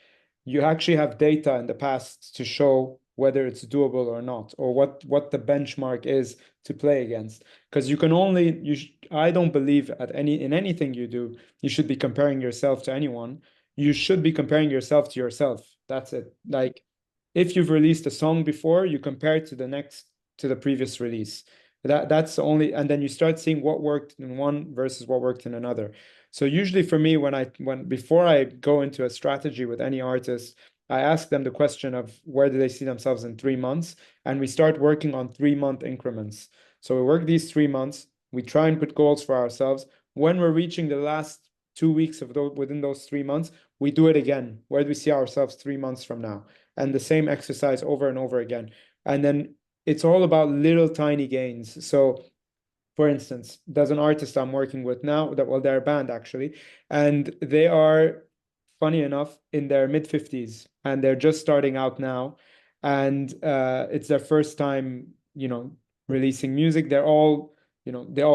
you actually have data in the past to show whether it's doable or not, or what the benchmark is to play against. Because you can only I don't believe in anything you do you should be comparing yourself to anyone. You should be comparing yourself to yourself. That's it. Like, if you've released a song before, you compare it to the previous release. That's the only, and then you start seeing what worked in one versus what worked in another. So usually for me, before I go into a strategy with any artist, I ask them the question of where do they see themselves in 3 months, and we start working on 3-month increments. So we work these 3 months. We try and put goals for ourselves. When we're reaching the last 2 weeks of within those 3 months, we do it again. Where do we see ourselves 3 months from now? And the same exercise over and over again. And then it's all about little tiny gains. So, for instance, there's an artist I'm working with now they're a band actually, and they are, funny enough, in their mid-50s, and they're just starting out now, and it's their first time, releasing music. They all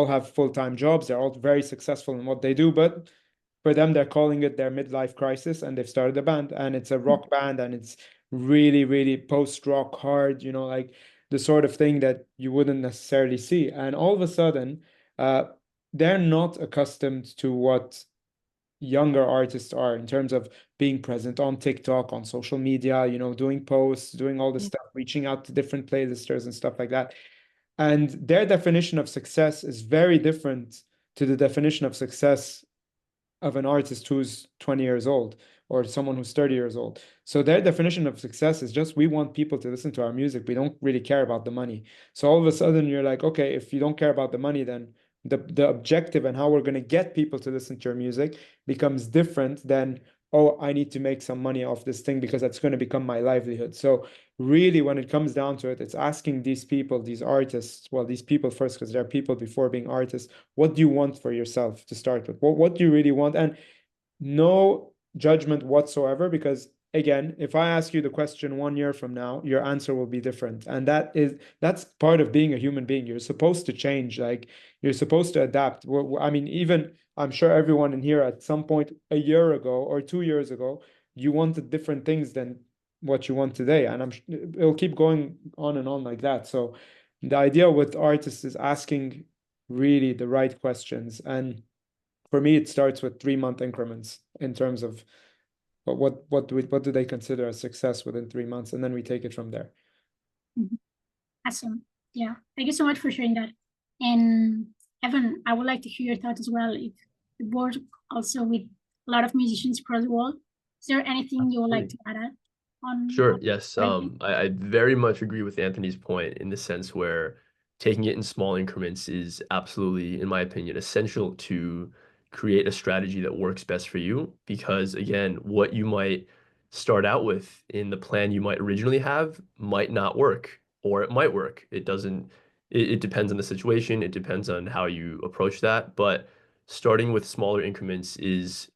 have full-time jobs. They're all very successful in what they do, but for them, they're calling it their midlife crisis, and they've started a band, and it's a rock band, and it's really, really post-rock hard, like the sort of thing that you wouldn't necessarily see. And all of a sudden, they're not accustomed to what younger artists are in terms of being present on TikTok, on social media, doing posts, doing all this stuff, reaching out to different playlisters and stuff like that. And their definition of success is very different to the definition of success of an artist who's 20 years old or someone who's 30 years old. So their definition of success is just, we want people to listen to our music. We don't really care about the money. So all of a sudden you're like, okay, if you don't care about the money, then the objective and how we're going to get people to listen to your music becomes different than, oh, I need to make some money off this thing because that's going to become my livelihood. So really, when it comes down to it, it's asking these people, these artists, well, these people first, because they're people before being artists, what do you want for yourself to start with? What do you really want? And no judgment whatsoever, because again, if I ask you the question 1 year from now, your answer will be different. And that's part of being a human being. You're supposed to change, like you're supposed to adapt. I mean, even I'm sure everyone in here at some point a year ago or 2 years ago, you wanted different things than what you want today. And it'll keep going on and on like that. So the idea with artists is asking really the right questions. And for me, it starts with 3-month increments in terms of what do they consider a success within 3 months, and then we take it from there. Awesome. Yeah. Thank you so much for sharing that. And Evan, I would like to hear your thoughts as well. If you work also with a lot of musicians across the world, is there anything you would like to add on Sure. what Yes. what you think? I very much agree with Anthony's point in the sense where taking it in small increments is absolutely, in my opinion, essential to create a strategy that works best for you. Because again, what you might start out with in the plan you might originally have might not work, or it might work. It doesn't, it depends on the situation. It depends on how you approach that. But starting with smaller increments is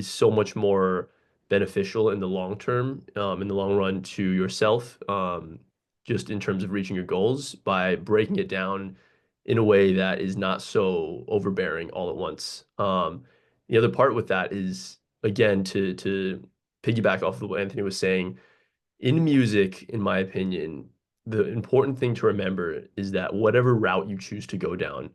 so much more beneficial in the long term, in the long run to yourself, just in terms of reaching your goals by breaking it down in a way that is not so overbearing all at once. The other part with that is, again, to piggyback off of what Anthony was saying, in music, in my opinion, the important thing to remember is that whatever route you choose to go down,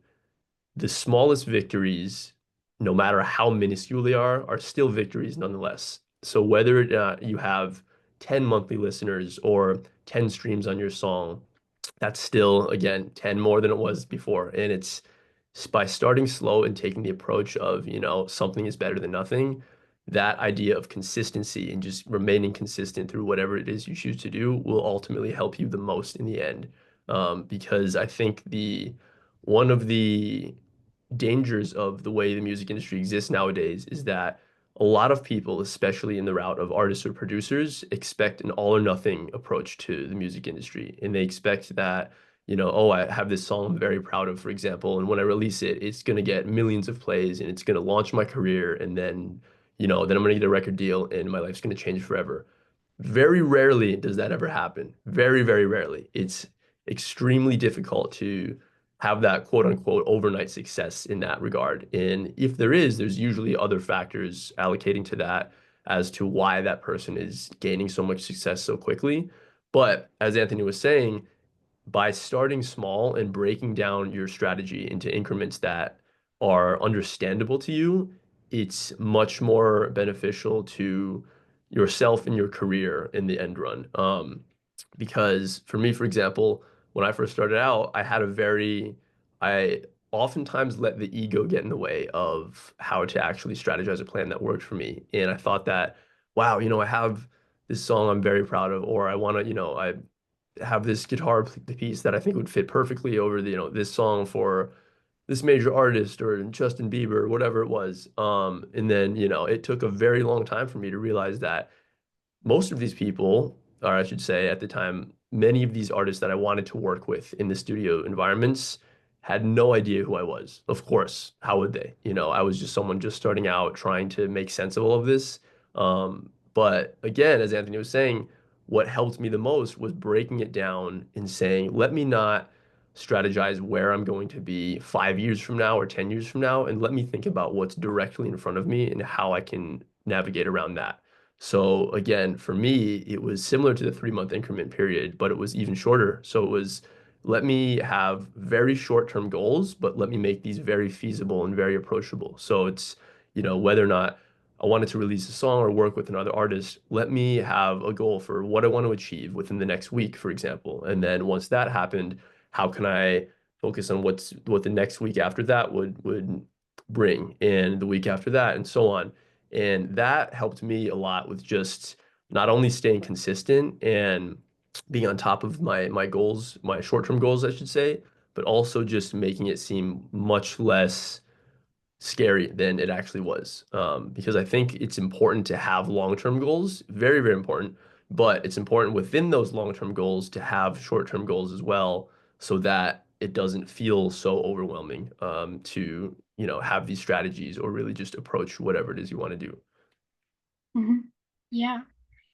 the smallest victories, no matter how minuscule they are still victories nonetheless. So whether you have 10 monthly listeners or 10 streams on your song, that's still, again, 10 more than it was before. And it's by starting slow and taking the approach of, something is better than nothing, that idea of consistency and just remaining consistent through whatever it is you choose to do will ultimately help you the most in the end. Because I think one of the dangers of the way the music industry exists nowadays is that a lot of people, especially in the route of artists or producers, expect an all or nothing approach to the music industry. And they expect that, oh, I have this song I'm very proud of, for example, and when I release it, it's going to get millions of plays and it's going to launch my career. And then, then I'm going to get a record deal and my life's going to change forever. Very rarely does that ever happen. Very, very rarely. It's extremely difficult to have that quote unquote overnight success in that regard. And if there is, there's usually other factors allocating to that as to why that person is gaining so much success so quickly. But as Anthony was saying, by starting small and breaking down your strategy into increments that are understandable to you, it's much more beneficial to yourself and your career in the end run. Because for me, for example, when I first started out, I oftentimes let the ego get in the way of how to actually strategize a plan that worked for me. And I thought that, wow, I have this song I'm very proud of, or I want to, I have this guitar piece that I think would fit perfectly over this song for this major artist or Justin Bieber or whatever it was. And then, it took a very long time for me to realize that most of these people, or I should say at the time, many of these artists that I wanted to work with in the studio environments had no idea who I was. Of course, how would they? I was just someone just starting out trying to make sense of all of this. But again, as Anthony was saying, what helped me the most was breaking it down and saying, let me not strategize where I'm going to be 5 years from now or 10 years from now, and let me think about what's directly in front of me and how I can navigate around that. So again, for me, it was similar to the 3 month increment period, but it was even shorter. So it was let me have very short-term goals, but let me make these very feasible and very approachable. So it's, whether or not I wanted to release a song or work with another artist, let me have a goal for what I want to achieve within the next week, for example. And then once that happened, how can I focus on what the next week after that would bring, and the week after that, and so on. And that helped me a lot with just not only staying consistent and being on top of my goals, my short-term goals, I should say, but also just making it seem much less scary than it actually was. Because I think it's important to have long-term goals, very, very important, but it's important within those long-term goals to have short-term goals as well, so that it doesn't feel so overwhelming to, have these strategies or really just approach whatever it is you want to do. Mhm. Yeah.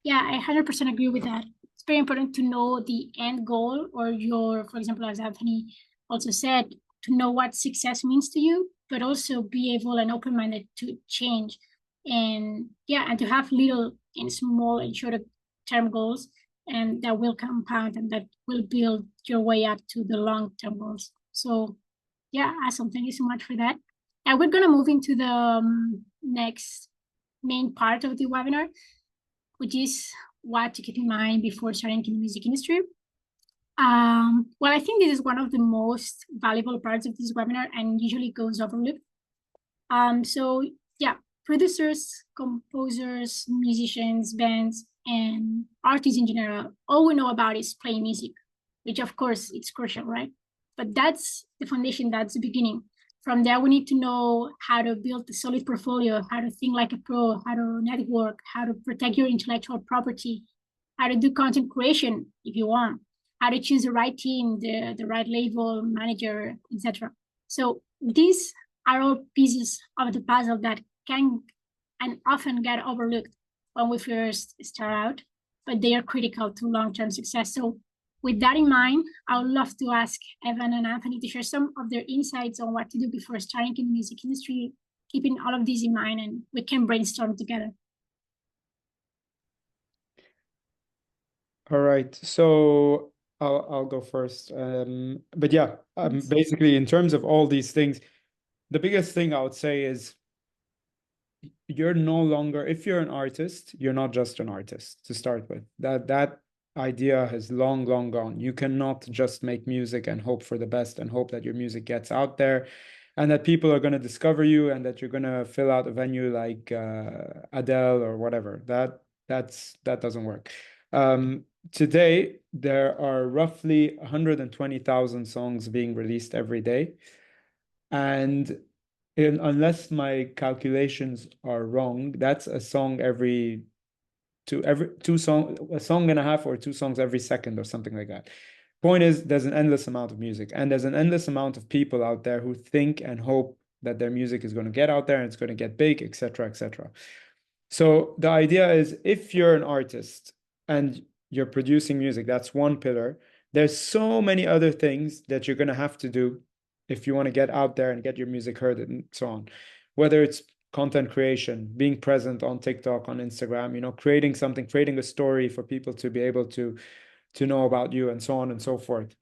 Yeah, I 100% agree with that. It's very important to know the end goal or for example, as Anthony also said, to know what success means to you, but also be able and open-minded to change. And yeah, and to have little and small and shorter term goals, and that will compound and that will build your way up to the long-term goals. So yeah, awesome. Thank you so much for that. And we're gonna move into the next main part of the webinar, which is what to keep in mind before starting in the music industry. Well, I think this is one of the most valuable parts of this webinar and usually goes overlooked. So yeah, producers, composers, musicians, bands, and artists in general, all we know about is playing music, which of course it's crucial, right? But that's the foundation, that's the beginning. From there, we need to know how to build a solid portfolio, how to think like a pro, how to network, how to protect your intellectual property, how to do content creation if you want, how to choose the right team, the right label, manager, etc. So these are all pieces of the puzzle that can and often get overlooked when we first start out, but they are critical to long-term success. So with that in mind, I would love to ask Evan and Anthony to share some of their insights on what to do before starting in the music industry, keeping all of these in mind, and we can brainstorm together. All right, so I'll go first. But yeah, basically in terms of all these things, the biggest thing I would say is you're no longer, if you're an artist, you're not just an artist to start with. That idea has long gone. You cannot just make music and hope for the best and hope that your music gets out there and that people are going to discover you and that you're going to fill out a venue like Adele or whatever. That doesn't work. Today, there are roughly 120,000 songs being released every day. And unless my calculations are wrong, that's a song every two song, a song and a half or two songs every second or something like that. Point is, there's an endless amount of music and there's an endless amount of people out there who think and hope that their music is going to get out there and it's going to get big, etc., etc. So the idea is if you're an artist and you're producing music, that's one pillar. There's so many other things that you're going to have to do if you want to get out there and get your music heard and so on. Whether it's content creation, being present on TikTok, on Instagram, creating something, creating a story for people to be able to know about you and so on and so forth.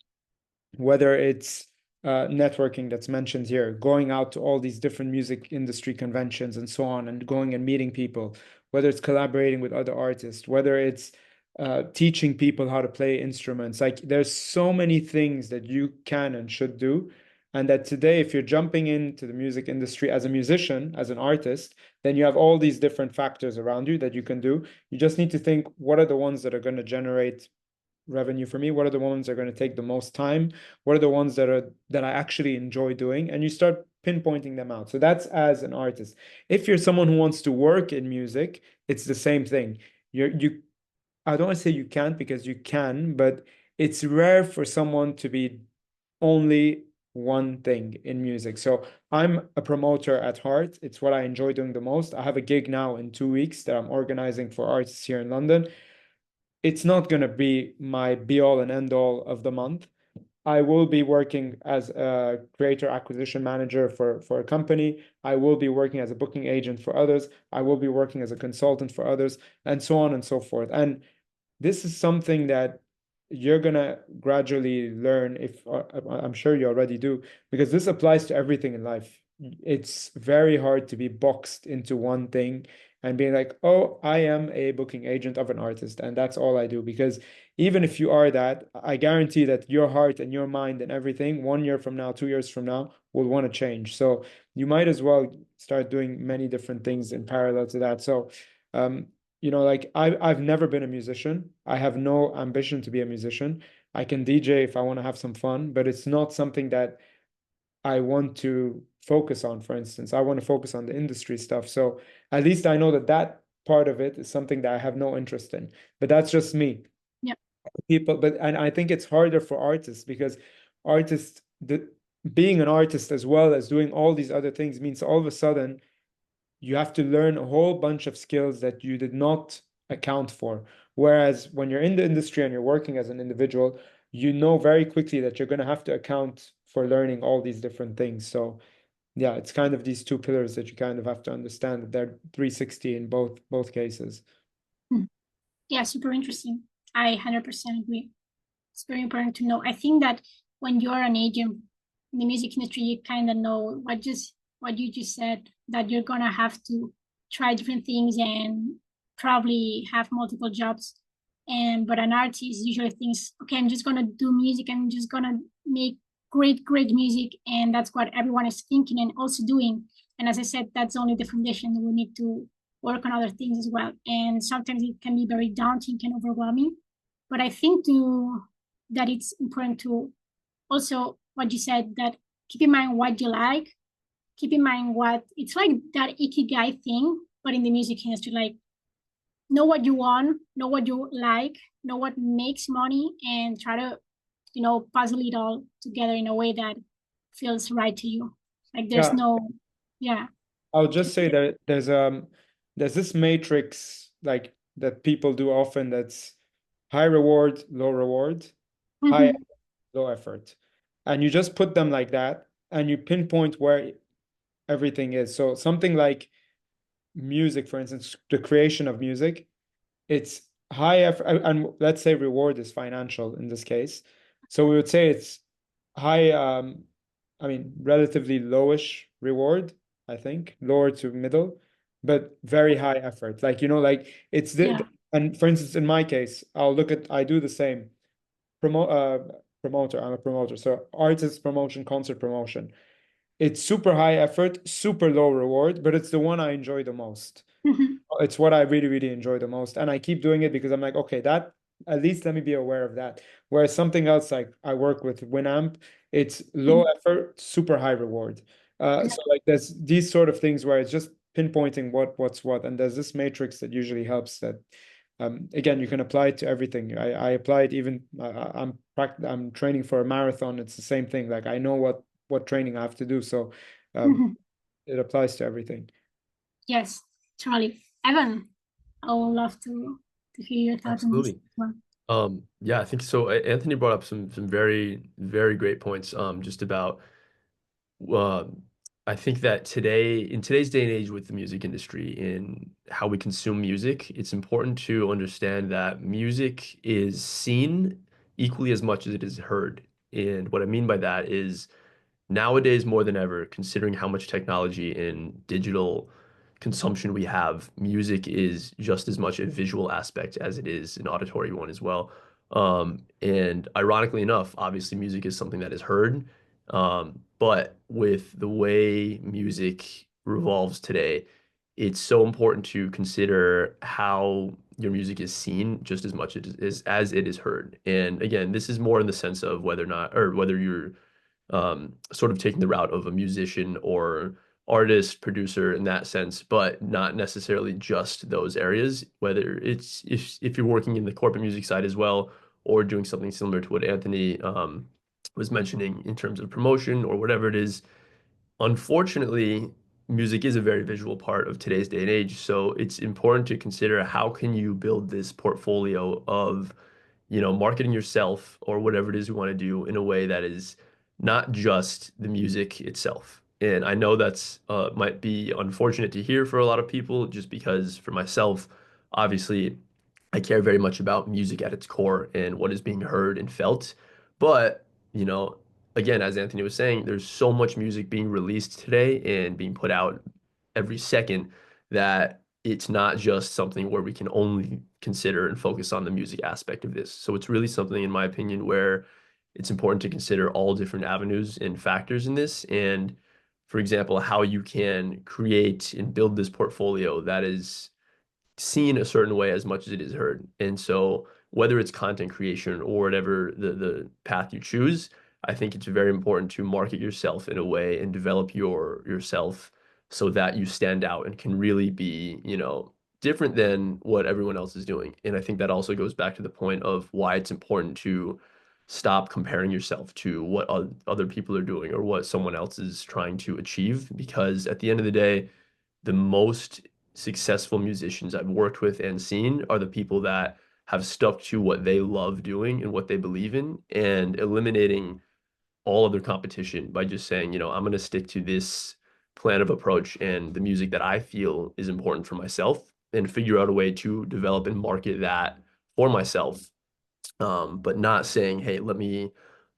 Whether it's networking that's mentioned here, going out to all these different music industry conventions and so on, and going and meeting people, whether it's collaborating with other artists, whether it's teaching people how to play instruments. Like there's so many things that you can and should do. And that today, if you're jumping into the music industry as a musician, as an artist, then you have all these different factors around you that you can do. You just need to think, what are the ones that are going to generate revenue for me? What are the ones that are going to take the most time? What are the ones that I actually enjoy doing? And you start pinpointing them out. So that's as an artist. If you're someone who wants to work in music, it's the same thing. I don't want to say you can't because you can, but it's rare for someone to be only one thing in music. So I'm a promoter at heart. It's what I enjoy doing the most. I have a gig now in 2 weeks that I'm organizing for artists here in London. It's not going to be my be all and end all of the month. I will be working as a creator acquisition manager for a company. I will be working as a booking agent for others. I will be working as a consultant for others, and so on and so forth. And this is something that you're gonna gradually learn if I'm sure you already do, because this applies to everything in life. It's very hard to be boxed into one thing and being like, oh, I am a booking agent of an artist and that's all I do. Because even if you are that, I guarantee that your heart and your mind and everything 1 year from now, 2 years from now will want to change. So you might as well start doing many different things in parallel to that. So like I've never been a musician. I have no ambition to be a musician. I can DJ if I want to have some fun, but it's not something that I want to focus on, for instance. I want to focus on the industry stuff. So at least I know that that part of it is something that I have no interest in. But that's just me. Yeah. And I think it's harder for artists because artists, being an artist as well as doing all these other things means all of a sudden you have to learn a whole bunch of skills that you did not account for. Whereas when you're in the industry and you're working as an individual, you know very quickly that you're going to have to account for learning all these different things. So yeah, it's kind of these two pillars that you kind of have to understand that they're 360 in both cases. Yeah, super interesting. I 100% agree. It's very important to know. I think that when you're an agent in the music industry, you kind of know what you just said, that you're gonna have to try different things and probably have multiple jobs. And but an artist usually thinks, okay, I'm just gonna do music, I'm just gonna make great music, and that's what everyone is thinking and also doing. And as I said, that's only the foundation. We need to work on other things as well. And sometimes it can be very daunting and overwhelming. But I think that it's important to also what you said, that keep in mind what you like, keep in mind what it's like, that ikigai thing, but in the music industry, like know what you want, know what you like, know what makes money, and try to, puzzle it all together in a way that feels right to you. Like there's yeah. I'll just say that there's this matrix like that people do often, that's high reward, low reward, high low effort. And you just put them like that and you pinpoint where everything is. So something like music, for instance, the creation of music, it's high effort, and let's say reward is financial in this case. So we would say it's high, relatively lowish reward, I think, lower to middle, but very high effort. Like, like it's and for instance, in my case, I do the same. Promoter, I'm a promoter. So artist promotion, concert promotion. It's super high effort, super low reward, but it's the one I enjoy the most. It's what I really, really enjoy the most. And I keep doing it because I'm like, okay, that at least let me be aware of that. Whereas something else, like I work with Winamp, it's low effort, super high reward. So like there's these sort of things where it's just pinpointing what's what. And there's this matrix that usually helps that. Again, you can apply it to everything. I apply it even, I'm training for a marathon. It's the same thing. Like I know what training I have to do. So it applies to everything. Yes, Charlie. Evan, I would love to hear your thoughts on this one. Yeah, I think so. Anthony brought up some very, very great points just about I think that in today's day and age with the music industry and how we consume music, it's important to understand that music is seen equally as much as it is heard. And what I mean by that is nowadays more than ever, considering how much technology and digital consumption we have, music is just as much a visual aspect as it is an auditory one as well. And ironically enough, obviously music is something that is heard. But with the way music revolves today, it's so important to consider how your music is seen just as much as it is heard. And again, this is more in the sense of whether you're sort of taking the route of a musician or artist, producer in that sense, but not necessarily just those areas, whether it's if you're working in the corporate music side as well, or doing something similar to what Anthony was mentioning in terms of promotion or whatever it is. Unfortunately, music is a very visual part of today's day and age, so it's important to consider how can you build this portfolio of marketing yourself or whatever it is you want to do in a way that is not just the music itself. And I know that's might be unfortunate to hear for a lot of people, just because for myself, obviously, I care very much about music at its core and what is being heard and felt. But, again, as Anthony was saying, there's so much music being released today and being put out every second that it's not just something where we can only consider and focus on the music aspect of this. So it's really something, in my opinion, where it's important to consider all different avenues and factors in this. And for example, how you can create and build this portfolio that is seen a certain way as much as it is heard. And so whether it's content creation or whatever the path you choose, I think it's very important to market yourself in a way and develop yourself so that you stand out and can really be, different than what everyone else is doing. And I think that also goes back to the point of why it's important to stop comparing yourself to what other people are doing or what someone else is trying to achieve. Because at the end of the day, the most successful musicians I've worked with and seen are the people that have stuck to what they love doing and what they believe in, and eliminating all other competition by just saying, I'm going to stick to this plan of approach and the music that I feel is important for myself, and figure out a way to develop and market that for myself. But not saying, hey, let me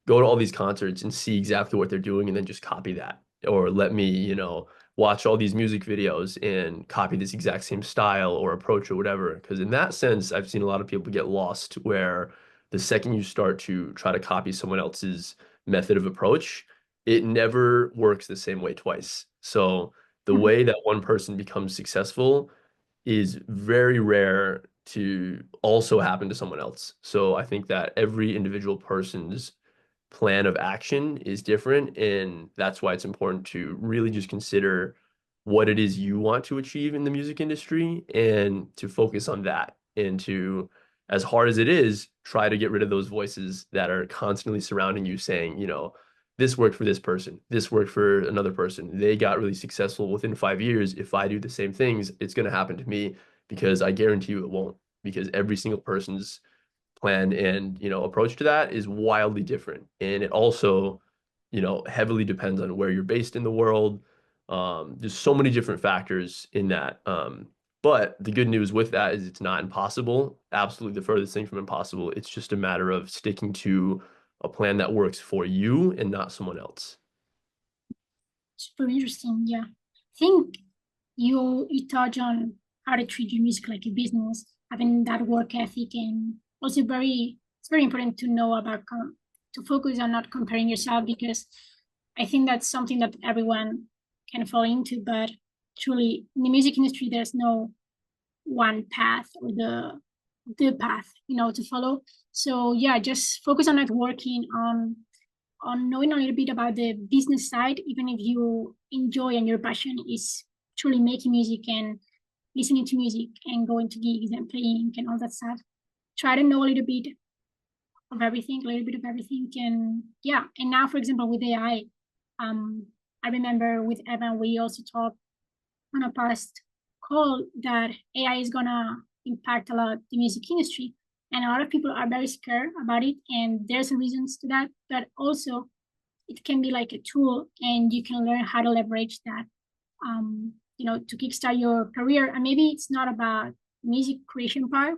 go to all these concerts and see exactly what they're doing and then just copy that. Or let me, watch all these music videos and copy this exact same style or approach or whatever. Because in that sense, I've seen a lot of people get lost where the second you start to try to copy someone else's method of approach, it never works the same way twice. So the Mhm. way that one person becomes successful is very rare to also happen to someone else. So I think that every individual person's plan of action is different, and that's why it's important to really just consider what it is you want to achieve in the music industry and to focus on that and to, as hard as it is, try to get rid of those voices that are constantly surrounding you saying, this worked for this person, this worked for another person, they got really successful within 5 years. If I do the same things, it's going to happen to me, because I guarantee you it won't, because every single person's plan and approach to that is wildly different, and it also heavily depends on where you're based in the world. There's so many different factors in that, but the good news with that is it's not impossible. Absolutely the furthest thing from impossible. It's just a matter of sticking to a plan that works for you and not someone else. Super interesting. Yeah. I think you touch on how to treat your music like a business, having that work ethic, and also it's very important to know about to focus on not comparing yourself, because I think that's something that everyone can fall into. But truly, in the music industry, there's no one path or the path to follow. So yeah, just focus on networking, on knowing a little bit about the business side, even if you enjoy and your passion is truly making music and listening to music and going to gigs and playing and all that stuff. Try to know a little bit of everything, a little bit of everything. And yeah, and now, for example, with AI, I remember with Evan, we also talked on a past call that AI is gonna impact a lot the music industry. And a lot of people are very scared about it, and there's reasons to that, but also it can be like a tool, and you can learn how to leverage that, to kickstart your career. And maybe it's not about music creation part,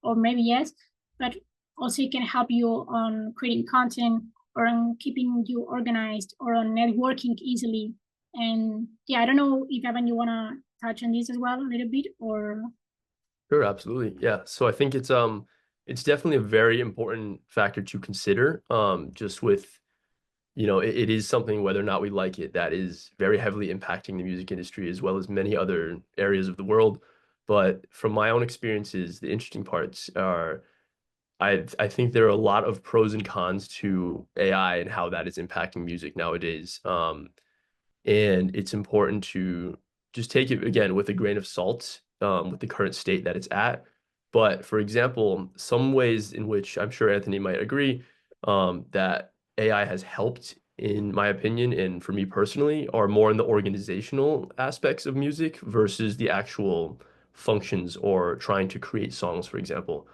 or maybe yes, but also it can help you on creating content or on keeping you organized or on networking easily. And yeah, I don't know if Evan, you want to touch on this as well a little bit, or Sure, absolutely. Yeah. So I think it's definitely a very important factor to consider. Just with, it is something, whether or not we like it, that is very heavily impacting the music industry as well as many other areas of the world. But from my own experiences, the interesting parts are I think there are a lot of pros and cons to AI and how that is impacting music nowadays. And it's important to just take it again with a grain of salt, with the current state that it's at. But for example, some ways in which I'm sure Anthony might agree, that AI has helped, in my opinion, and for me personally, are more in the organizational aspects of music versus the actual functions or trying to create songs, for example.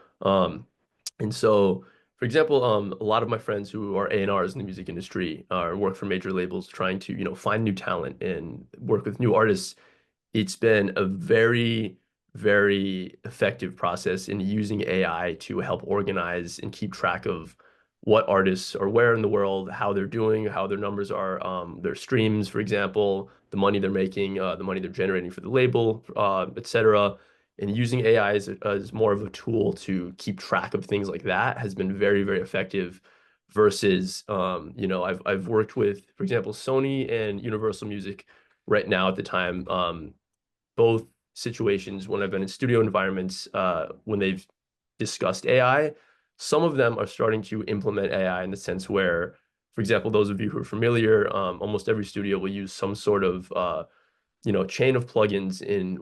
And so, for example, a lot of my friends who are A&Rs in the music industry work for major labels trying to, find new talent and work with new artists. It's been a very, very effective process in using AI to help organize and keep track of what artists are where in the world, how they're doing, how their numbers are, their streams, for example, the money they're making, the money they're generating for the label, etc. And using AI as more of a tool to keep track of things like that has been very, very effective versus, I've worked with, for example, Sony and Universal Music right now at the time. Both situations when I've been in studio environments, when they've discussed AI, some of them are starting to implement AI in the sense where, for example, those of you who are familiar, almost every studio will use some sort of chain of plugins in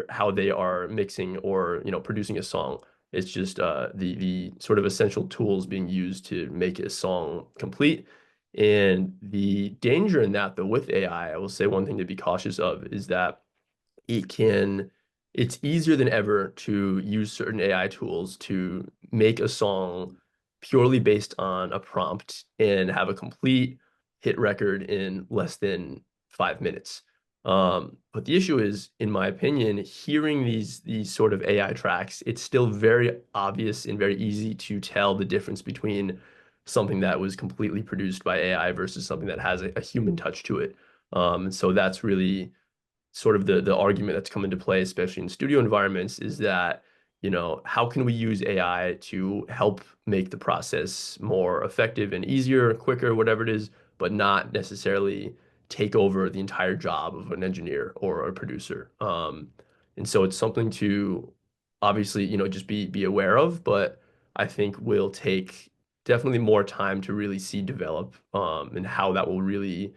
how they are mixing or producing a song. It's just the sort of essential tools being used to make a song complete. And the danger in that, though, with AI, I will say one thing to be cautious of is that it can it's easier than ever to use certain AI tools to make a song purely based on a prompt and have a complete hit record in less than 5 minutes. But the issue is, in my opinion, hearing these sort of AI tracks, it's still very obvious and very easy to tell the difference between something that was completely produced by AI versus something that has a human touch to it. So that's really sort of the argument that's come into play, especially in studio environments, is that, you know, how can we use AI to help make the process more effective and easier, quicker, whatever it is, but not necessarily take over the entire job of an engineer or a producer. And so it's something to obviously, you know, just be aware of, but I think will take definitely more time to really see develop, and how that will really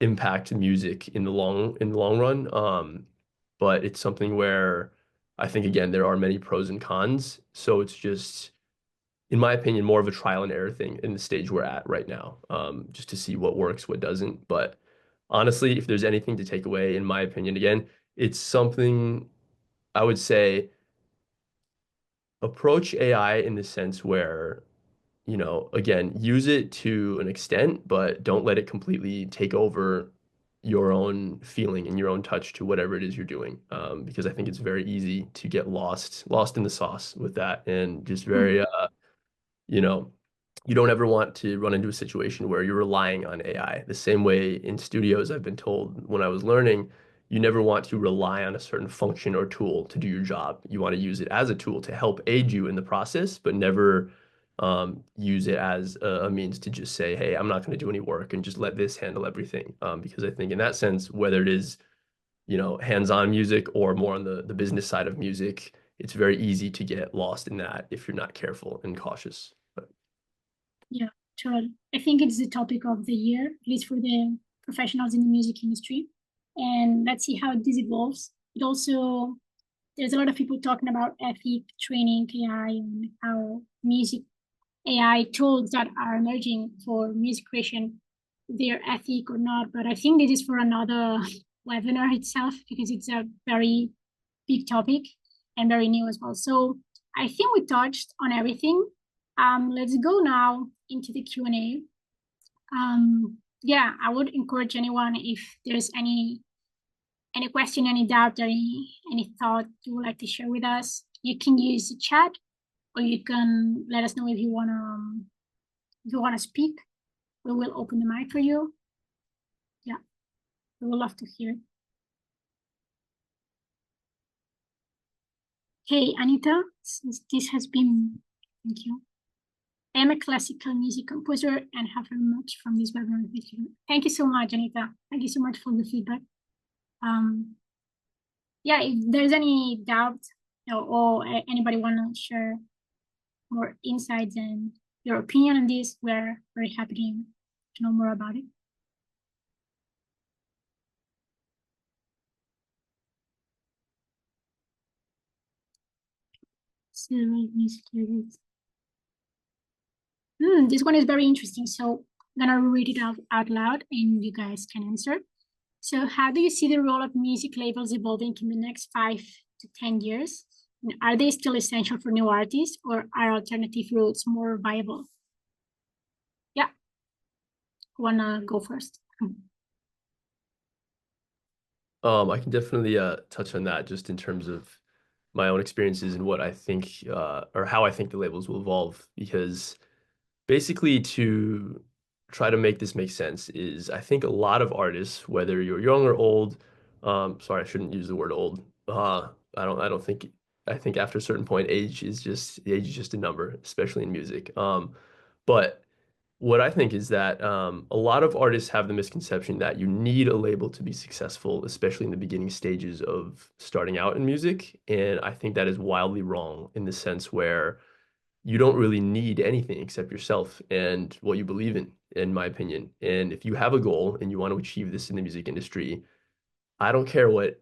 impact music in the long run. But it's something where I think again there are many pros and cons. So it's just, in my opinion, more of a trial and error thing in the stage we're at right now, just to see what works, what doesn't. But honestly, if there's anything to take away, in my opinion, again, it's something I would say approach AI in the sense where, you know, again, use it to an extent, but don't let it completely take over your own feeling and your own touch to whatever it is you're doing. Because I think it's very easy to get lost in the sauce with that, and just very, you know, you don't ever want to run into a situation where you're relying on AI. The same way in studios, I've been told when I was learning, you never want to rely on a certain function or tool to do your job. You want to use it as a tool to help aid you in the process, but never use it as a means to just say, hey, I'm not going to do any work and just let this handle everything. Because I think in that sense, whether it is, you know, hands-on music or more on the business side of music, it's very easy to get lost in that if you're not careful and cautious. Yeah, totally. I think it's the topic of the year, at least for the professionals in the music industry. And let's see how this evolves. But also, there's a lot of people talking about ethic training AI and how music AI tools that are emerging for music creation, they're ethic or not. But I think this is for another webinar itself, because it's a very big topic and very new as well. So I think we touched on everything. Let's go now into the Q&A. Yeah, I would encourage anyone, if there's any question, any doubt, or any thought you would like to share with us, you can use the chat, or you can let us know if you wanna speak. We will open the mic for you. Yeah, we would love to hear. Okay, Anita, since this has been, thank you. I am a classical music composer and have learned much from this webinar with you. Thank you so much, Anita. Thank you so much for the feedback. Yeah, if there's any doubt, or anybody want to share more insights and your opinion on this, we're very happy to know more about it. So, this one is very interesting. So I'm gonna read it out loud and you guys can answer. So how do you see the role of music labels evolving in the next 5 to 10 years? And are they still essential for new artists, or are alternative routes more viable? Yeah, wanna go first? I can definitely touch on that just in terms of my own experiences and what I think, or how I think the labels will evolve. Because basically, to try to make this make sense, is I think a lot of artists, whether you're young or old, sorry, I shouldn't use the word old. I don't think, I think after a certain point, age is just a number, especially in music. But what I think is that a lot of artists have the misconception that you need a label to be successful, especially in the beginning stages of starting out in music. And I think that is wildly wrong, in the sense where you don't really need anything except yourself and what you believe in my opinion. And if you have a goal and you want to achieve this in the music industry, I don't care what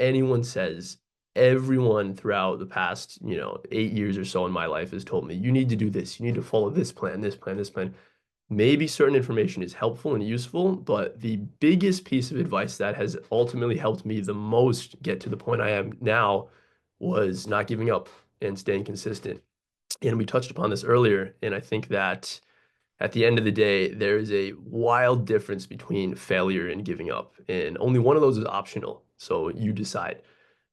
anyone says. Everyone throughout the past, you know, 8 years or so in my life has told me, you need to do this, you need to follow this plan, this plan, this plan. Maybe certain information is helpful and useful, but the biggest piece of advice that has ultimately helped me the most get to the point I am now was not giving up and staying consistent. And we touched upon this earlier, and I think that at the end of the day, there is a wild difference between failure and giving up, and only one of those is optional, so you decide.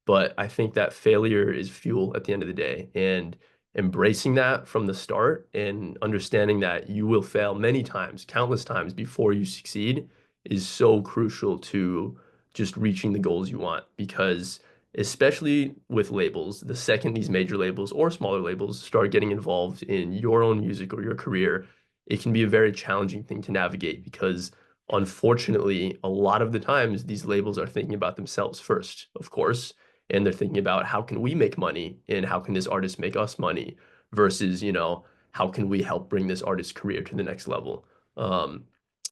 But I think that failure is fuel at the end of the day, and embracing that from the start and understanding that you will fail many times, countless times before you succeed, is so crucial to just reaching the goals you want. Because especially with labels, the second these major labels or smaller labels start getting involved in your own music or your career, it can be a very challenging thing to navigate because unfortunately, a lot of the times these labels are thinking about themselves first, of course, and they're thinking about how can we make money and how can this artist make us money versus, how can we help bring this artist's career to the next level.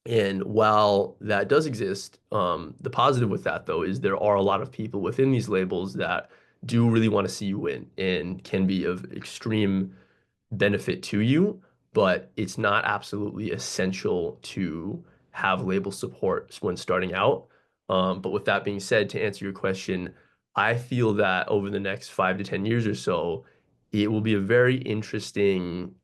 And while that does exist, the positive with that though is there are a lot of people within these labels that do really want to see you win and can be of extreme benefit to you, but it's not absolutely essential to have label support when starting out. But with that being said, to answer your question, I feel that over the next 5 to 10 years or so, it will be a very interesting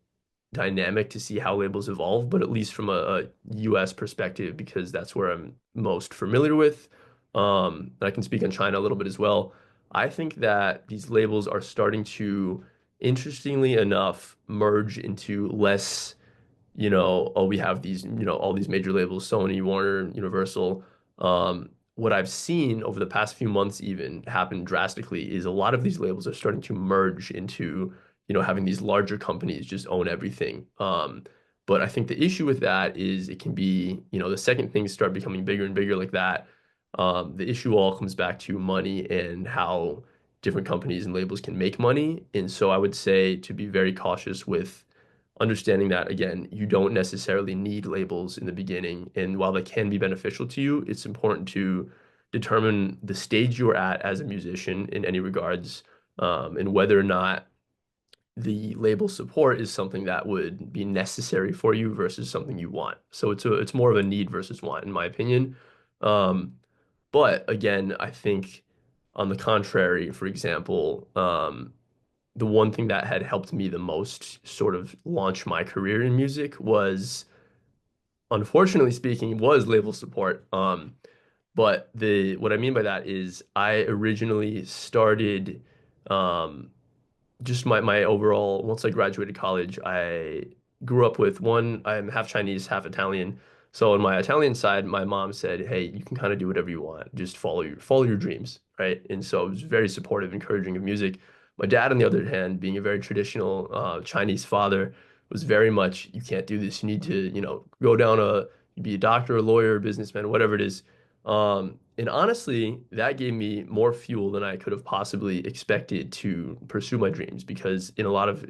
dynamic to see how labels evolve, but at least from a US perspective, because that's where I'm most familiar with. I can speak on China a little bit as well. I think that these labels are starting to, interestingly enough, merge into less, oh, we have these, all these major labels, Sony, Warner, Universal. What I've seen over the past few months even happen drastically is a lot of these labels are starting to merge into, having these larger companies just own everything. But I think the issue with that is it can be, the second things start becoming bigger and bigger like that, the issue all comes back to money and how different companies and labels can make money. And so I would say to be very cautious with understanding that, again, you don't necessarily need labels in the beginning. And while they can be beneficial to you, it's important to determine the stage you're at as a musician in any regards, and whether or not the label support is something that would be necessary for you versus something you want. So it's more of a need versus want, in my opinion. Um, but again, I think on the contrary, for example, the one thing that had helped me the most sort of launch my career in music was, unfortunately speaking, was label support. But the what I mean by that is I originally started just my overall, once I graduated college, I grew up with one, I'm half Chinese, half Italian. So on my Italian side, my mom said, "Hey, you can kind of do whatever you want. Just follow your dreams," right? And so I was very supportive, encouraging of music. My dad, on the other hand, being a very traditional Chinese father, was very much, "You can't do this. You need to, go down be a doctor, a lawyer, a businessman, whatever it is." And honestly, that gave me more fuel than I could have possibly expected to pursue my dreams because a lot of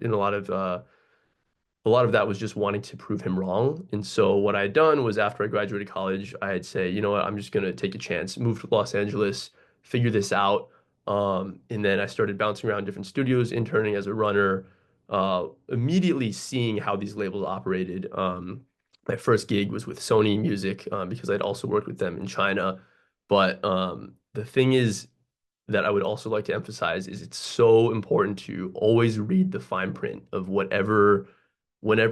that was just wanting to prove him wrong. And so what I had done was after I graduated college, I'd say, you know what, I'm just gonna take a chance, move to Los Angeles, figure this out. And then I started bouncing around different studios, interning as a runner, immediately seeing how these labels operated. My first gig was with Sony Music, because I'd also worked with them in China. But the thing is that I would also like to emphasize is it's so important to always read the fine print of whenever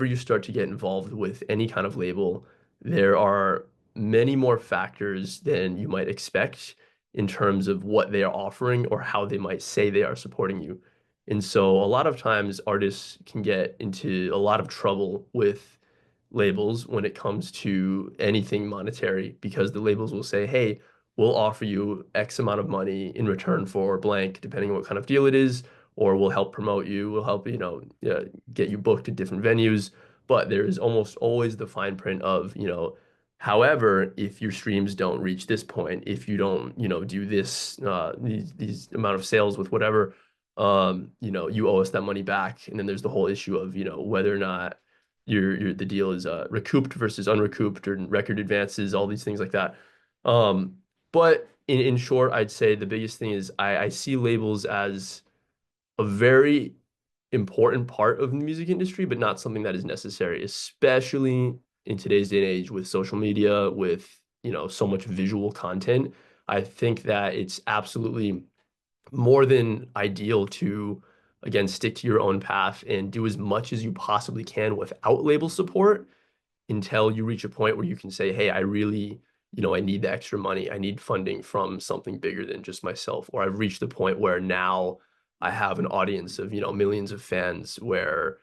you start to get involved with any kind of label, there are many more factors than you might expect in terms of what they are offering or how they might say they are supporting you. And so a lot of times artists can get into a lot of trouble with labels when it comes to anything monetary because the labels will say, "Hey, we'll offer you X amount of money in return for blank, depending on what kind of deal it is, or we'll help promote you, we'll help, get you booked at different venues." But there is almost always the fine print of, however, if your streams don't reach this point, if you don't, do this, these amount of sales with whatever, you owe us that money back. And then there's the whole issue of, whether or not the deal is recouped versus unrecouped or record advances, all these things like that. But in short, I'd say the biggest thing is I see labels as a very important part of the music industry, but not something that is necessary, especially in today's day and age with social media, with, so much visual content. I think that it's absolutely more than ideal to, again, stick to your own path and do as much as you possibly can without label support until you reach a point where you can say, "Hey, I really, I need the extra money. I need funding from something bigger than just myself." Or I've reached the point where now I have an audience of, millions of fans where,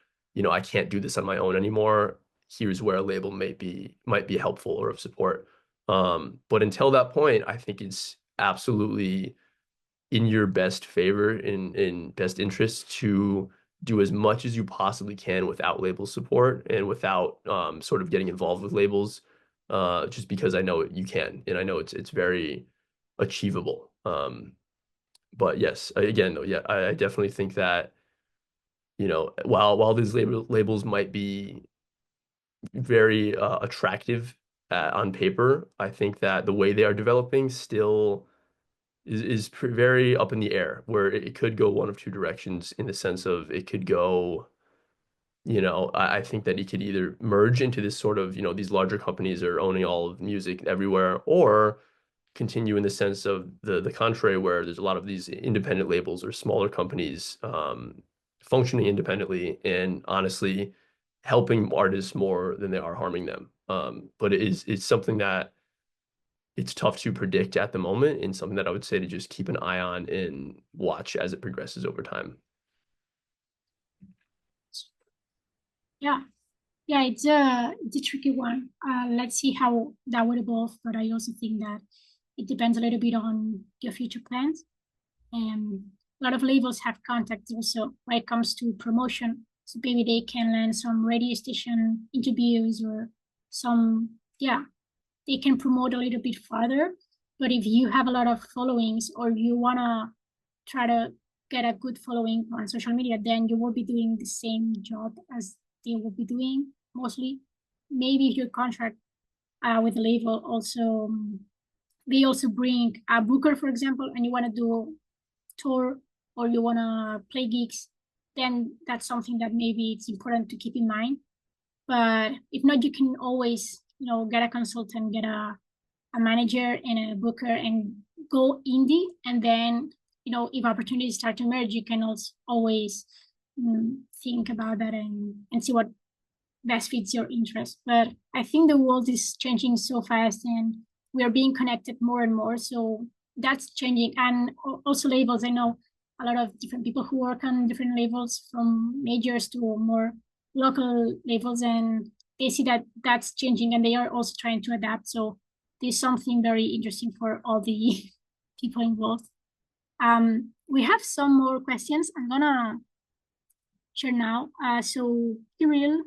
I can't do this on my own anymore. Here's where a label might be helpful or of support. But until that point, I think it's absolutely in your best favor, in best interest to do as much as you possibly can without label support and without sort of getting involved with labels, just because I know you can, and I know it's very achievable. But yes, again though, yeah, I definitely think that, you know, while these labels might be very attractive on paper, I think that the way they are developing still is very up in the air, where it could go one of two directions, in the sense of it could go, you know, I think that it could either merge into this sort of, you know, these larger companies are owning all of music everywhere, or continue in the sense of the contrary, where there's a lot of these independent labels or smaller companies functioning independently and honestly helping artists more than they are harming them. But it's something that it's tough to predict at the moment, and something that I would say to just keep an eye on and watch as it progresses over time. Yeah, yeah, it's a tricky one. Let's see how that would evolve. But I also think that it depends a little bit on your future plans. And a lot of labels have contacts also when it comes to promotion. So maybe they can land some radio station interviews or some, yeah, they can promote a little bit farther. But if you have a lot of followings or you wanna try to get a good following on social media, then you will be doing the same job as they will be doing mostly. Maybe if your contract with the label also they also bring a booker, for example, and you want to do tour or you want to play gigs, then that's something that maybe it's important to keep in mind. But if not, you can always, you know, get a consultant, get a manager and a booker and go indie. And then, you know, if opportunities start to emerge, you can also always think about that and see what best fits your interest. But I think the world is changing so fast and we are being connected more and more. So that's changing. And also labels. I know a lot of different people who work on different labels, from majors to more local labels, and they see that that's changing and they are also trying to adapt. So there's something very interesting for all the people involved. We have some more questions. I'm gonna share now. So Kirill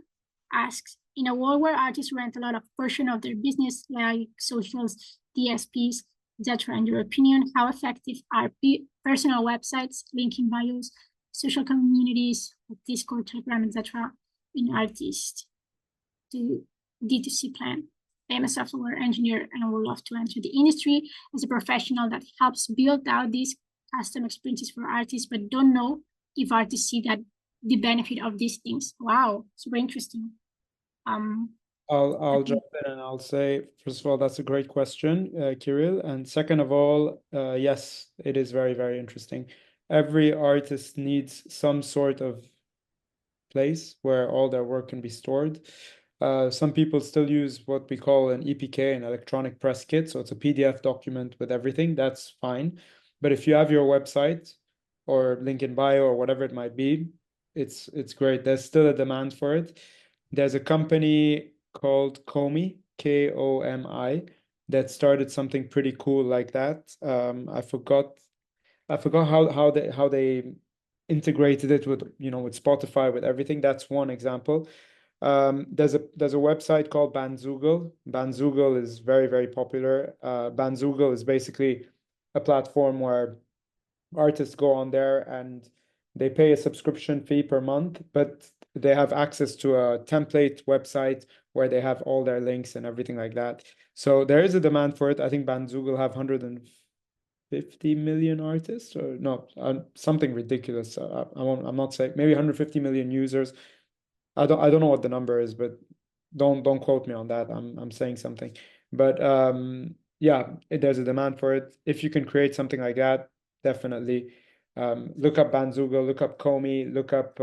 asks, in a world where artists rent a lot of portion of their business, like socials, DSPs, etc., in your opinion, how effective are personal websites, linking bios, social communities, Discord, Telegram, etc., in artists to D2C plan? I am a software engineer and I would love to enter the industry as a professional that helps build out these custom experiences for artists, but don't know if artists see that the benefit of these things. Wow, super interesting. I'll jump in and I'll say, first of all, that's a great question, Kirill. And second of all, yes, it is very, very interesting. Every artist needs some sort of place where all their work can be stored. Some people still use what we call an EPK, an electronic press kit. So it's a PDF document with everything. That's fine. But if you have your website or link in bio or whatever it might be, it's great. There's still a demand for it. There's a company called Komi, Komi, that started something pretty cool like that. I forgot how they integrated it with, you know, with Spotify, with everything. That's one example. There's a website called Bandzoogle. Bandzoogle is very, very popular. Bandzoogle is basically a platform where artists go on there and they pay a subscription fee per month, but they have access to a template website where they have all their links and everything like that. So there is a demand for it. I think Bandzoogle have 150 million artists, or no, something ridiculous. I'm not saying, maybe 150 million users. I don't know what the number is, but don't quote me on that. I'm saying something. But yeah, there's a demand for it. If you can create something like that, definitely. Look up Bandzoogle, look up Komi, look up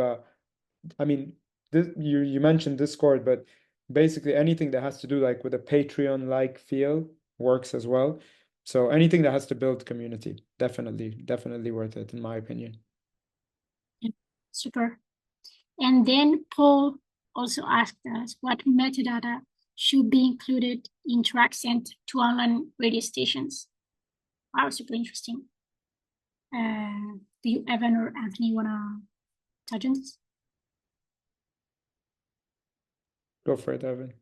I mean, you mentioned Discord, but basically anything that has to do like with a Patreon-like feel works as well. So anything that has to build community, definitely worth it, in my opinion. Super. And then Paul also asked us what metadata should be included in track sent to online radio stations. Wow, super interesting. Do you, Evan or Anthony, want to touch on this? Go for it, Evan.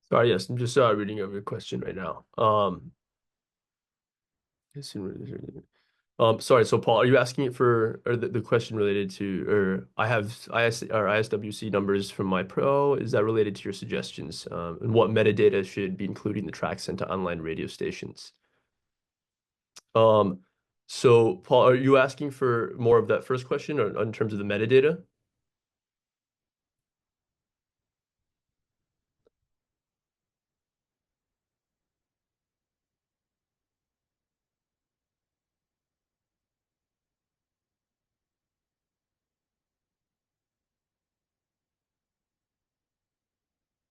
Sorry, yes, I'm just reading over your question right now. Sorry, so Paul, are you asking it for, or the question related to, or I have or ISWC numbers from my pro, is that related to your suggestions? And what metadata should be including the tracks sent to online radio stations? So Paul, are you asking for more of that first question or in terms of the metadata?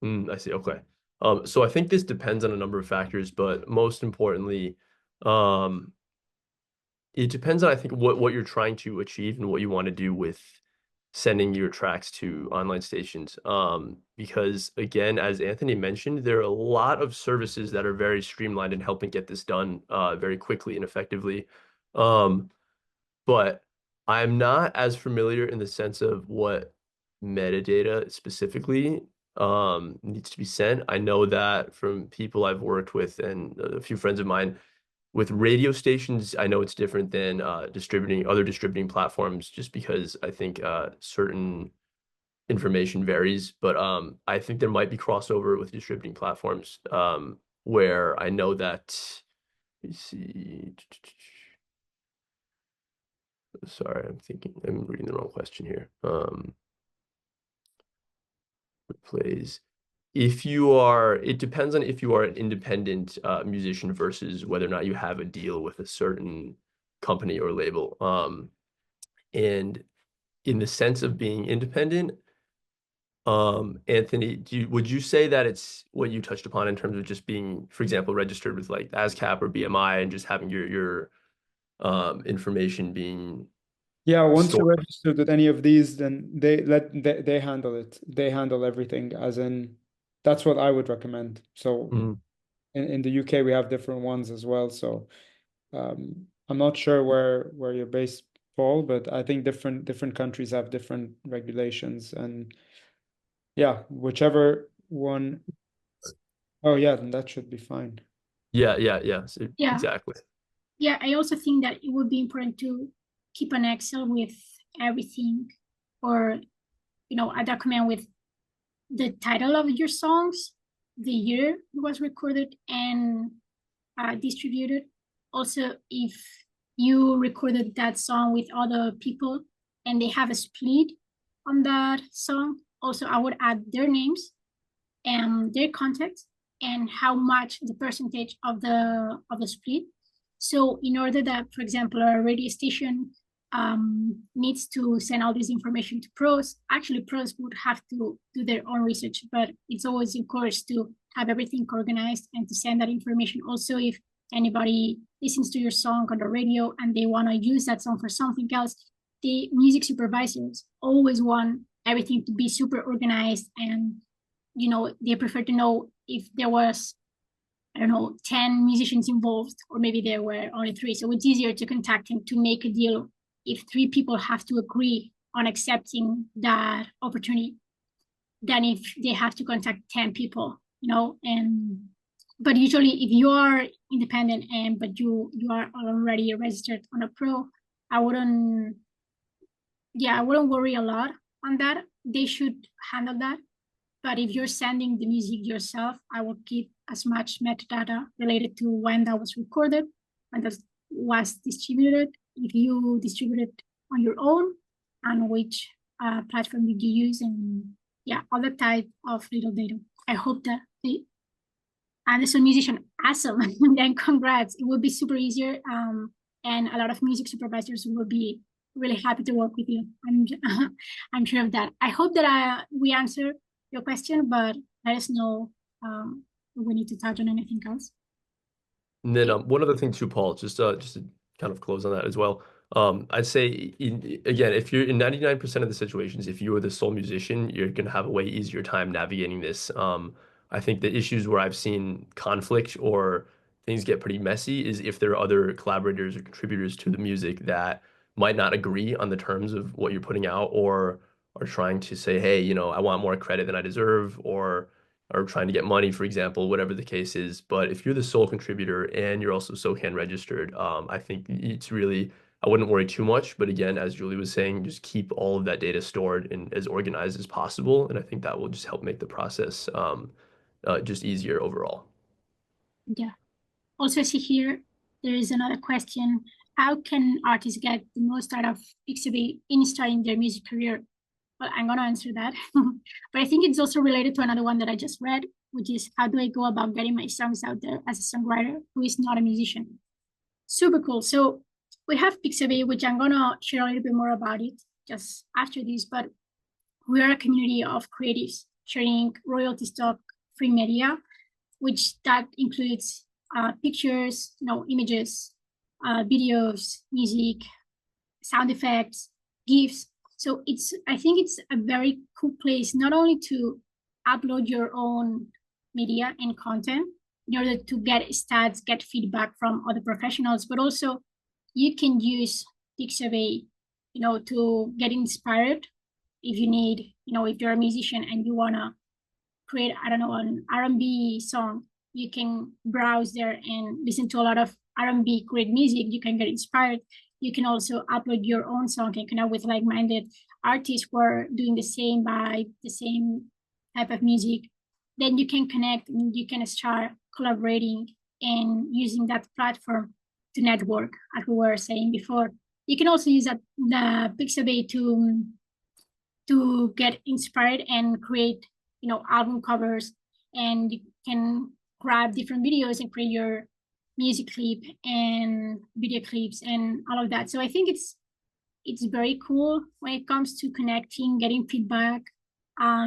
I see. Okay. So I think this depends on a number of factors, but most importantly, it depends on, I think, what you're trying to achieve and what you want to do with sending your tracks to online stations. Because again, as Anthony mentioned, there are a lot of services that are very streamlined in helping get this done very quickly and effectively. But I'm not as familiar in the sense of what metadata specifically needs to be sent. I know that from people I've worked with and a few friends of mine with radio stations, I know it's different than other distributing platforms just because I think certain information varies. But I think there might be crossover with distributing platforms where I know that, let me see. Sorry, I'm reading the wrong question here. Plays. It depends on if you are an independent musician versus whether or not you have a deal with a certain company or label. And in the sense of being independent, Anthony, would you say that it's what you touched upon in terms of just being, for example, registered with like ASCAP or BMI and just having your information being Yeah, once you're stored? registered with any of these, then they handle it. They handle everything, as in that's what I would recommend. So Mhm. in the UK we have different ones as well. So I'm not sure where you're based, Paul, but I think different countries have different regulations, and yeah, whichever one. Oh yeah, then that should be fine. Yeah. Yeah. Exactly. Yeah, I also think that it would be important to keep an Excel with everything, or a document with the title of your songs, the year it was recorded and distributed. Also, if you recorded that song with other people and they have a split on that song, also I would add their names and their contact and how much the percentage of the split. So in order that, for example, a radio station needs to send all this information to pros, actually pros would have to do their own research, but it's always encouraged to have everything organized and to send that information. Also, if anybody listens to your song on the radio and they want to use that song for something else, the music supervisors always want everything to be super organized, and they prefer to know if there was, I don't know, 10 musicians involved, or maybe there were only 3. So it's easier to contact and to make a deal if 3 people have to agree on accepting that opportunity than if they have to contact 10 people, and but usually if you are independent but you are already registered on a pro, I wouldn't worry a lot on that. They should handle that. But if you're sending the music yourself, I would keep as much metadata related to when that was recorded, when that was distributed, if you distributed on your own, and which platform did you use, and other type of little data. I hope that and as a musician, awesome. Then congrats. It will be super easier. And a lot of music supervisors will be really happy to work with you. I'm sure of that. I hope that we answer your question, but let us know if we need to touch on anything else. And then one other thing too, Paul, just to kind of close on that as well. I'd say again, if you're in 99% of the situations, if you are the sole musician, you're gonna have a way easier time navigating this. I think the issues where I've seen conflict or things get pretty messy is if there are other collaborators or contributors to the music that might not agree on the terms of what you're putting out, or are trying to say, hey, you know, I want more credit than I deserve, or are trying to get money, for example, whatever the case is. But if you're the sole contributor and you're also SOCAN registered, I think it's really, I wouldn't worry too much. But again, as Julie was saying, just keep all of that data stored and as organized as possible. And I think that will just help make the process just easier overall. Yeah. Also, I see here there is another question. How can artists get the most out of Pixabay in starting their music career? Well, I'm going to answer that. But I think it's also related to another one that I just read, which is how do I go about getting my songs out there as a songwriter who is not a musician? Super cool. So we have Pixabay, which I'm going to share a little bit more about it just after this. But we are a community of creatives sharing royalty stock free media, which that includes pictures, images, videos, music, sound effects, GIFs. So I think it's a very cool place, not only to upload your own media and content in order to get stats, get feedback from other professionals, but also you can use Pixabay, to get inspired if you need, if you're a musician and you wanna create, I don't know, an R&B song, you can browse there and listen to a lot of R&B great music. You can get inspired. You can also upload your own song and connect with like-minded artists who are doing the same vibe, the same type of music. Then you can connect and you can start collaborating and using that platform to network, as we were saying before. You can also use the Pixabay to get inspired and create, album covers, and you can grab different videos and create your music clip and video clips and all of that. So I think it's very cool when it comes to connecting, getting feedback,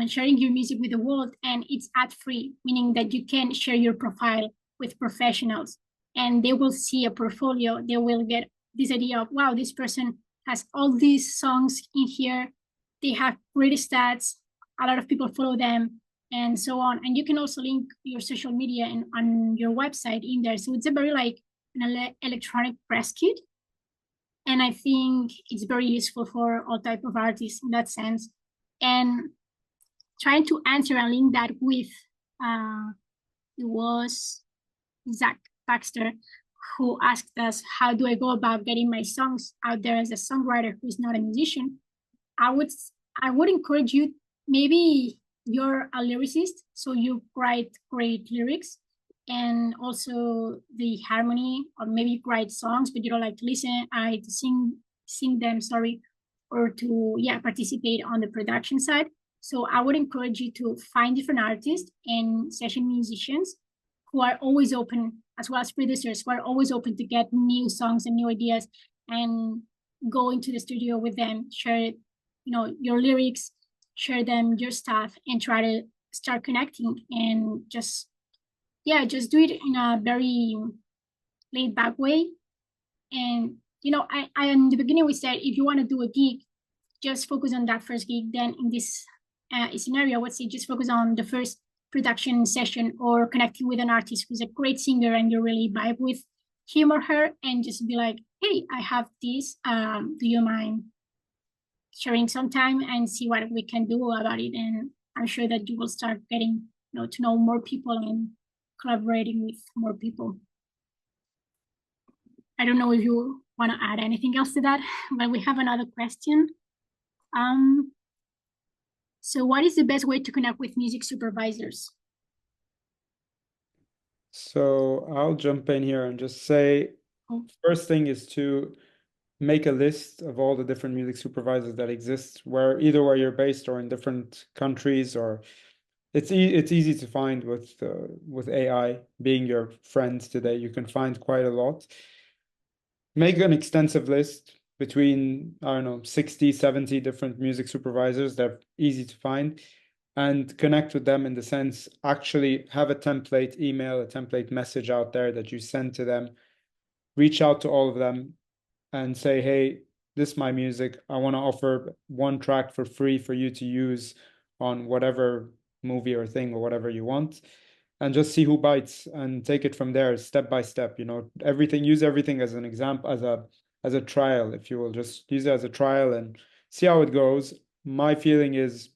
sharing your music with the world, and it's ad-free, meaning that you can share your profile with professionals and they will see a portfolio. They will get this idea of, wow, this person has all these songs in here. They have great stats. A lot of people follow them and so on. And you can also link your social media and on your website in there. So it's a very like an electronic press kit. And I think it's very useful for all type of artists in that sense. And trying to answer and link that with, it was Zach Baxter who asked us, how do I go about getting my songs out there as a songwriter who is not a musician? I would encourage you, maybe you're a lyricist, so you write great lyrics and also the harmony, or maybe you write songs, but you don't like to listen, to sing them, or to participate on the production side. So I would encourage you to find different artists and session musicians who are always open, as well as producers who are always open to get new songs and new ideas, and go into the studio with them, share your lyrics, share them your stuff, and try to start connecting, and just do it in a very laid back way. And I in the beginning we said, if you want to do a gig, just focus on that first gig. Then in this scenario, I would say just focus on the first production session or connecting with an artist who's a great singer and you really vibe with him or her, and just be like, hey, I have this, do you mind sharing some time, and see what we can do about it. And I'm sure that you will start getting to know more people and collaborating with more people. I don't know if you want to add anything else to that, but we have another question. So what is the best way to connect with music supervisors? So I'll jump in here and just say, first thing is to make a list of all the different music supervisors that exist, where you're based or in different countries, or it's easy to find with AI being your friend today. You can find quite a lot. Make an extensive list between, I don't know, 60, 70 different music supervisors that are easy to find, and connect with them in the sense, actually have a template email, a template message out there that you send to them. Reach out to all of them and say, hey, this is my music. I want to offer one track for free for you to use on whatever movie or thing or whatever you want, and just see who bites and take it from there step by step. Use everything as an example, as a trial, if you will. Just use it as a trial and see how it goes. My feeling is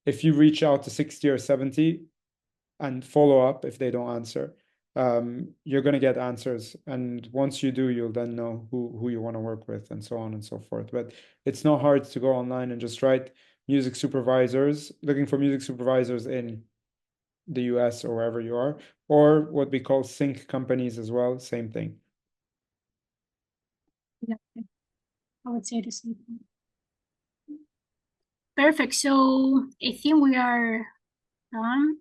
if you reach out to 60 or 70 and follow up if they don't answer, you're going to get answers. And once you do, you'll then know who you want to work with and so on and so forth. But it's not hard to go online and just write music supervisors, looking for music supervisors in the US or wherever you are, or what we call sync companies as well, same thing. Yeah, I would say the same thing. Perfect. So I think we are done.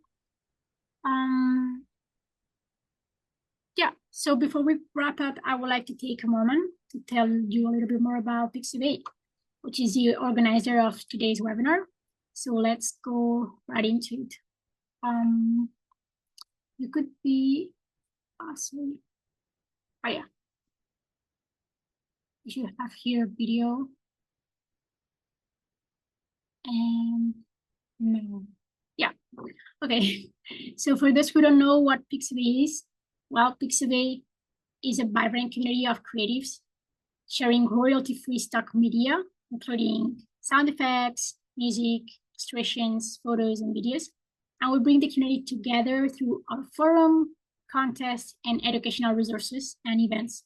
Yeah, so before we wrap up, I would like to take a moment to tell you a little bit more about Pixabay, which is the organizer of today's webinar. So let's go right into it. You could be awesome. Oh yeah. You should have here video. And no. Yeah. Okay. So for those who don't know what Pixabay is, well, Pixabay is a vibrant community of creatives sharing royalty-free stock media, including sound effects, music, illustrations, photos, and videos. And we bring the community together through our forum, contests, and educational resources and events.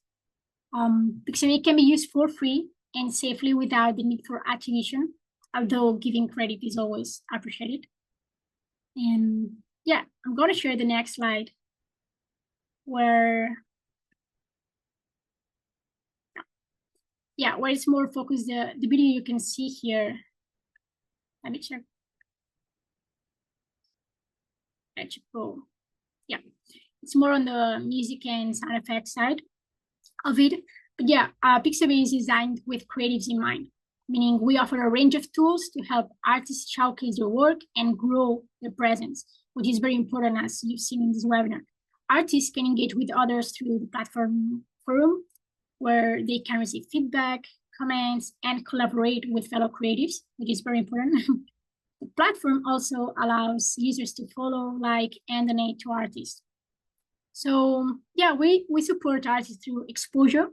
Pixabay can be used for free and safely without the need for attribution, although giving credit is always appreciated. And yeah, I'm going to share the next slide where it's more focused. The video you can see here. Let me check. That should go. Yeah, it's more on the music and sound effects side of it. But yeah, Pixabay is designed with creatives in mind, meaning we offer a range of tools to help artists showcase their work and grow their presence, which is very important as you've seen in this webinar. Artists can engage with others through the platform forum, where they can receive feedback, comments, and collaborate with fellow creatives, which is very important. The platform also allows users to follow, like, and donate to artists. So yeah, we support artists through exposure,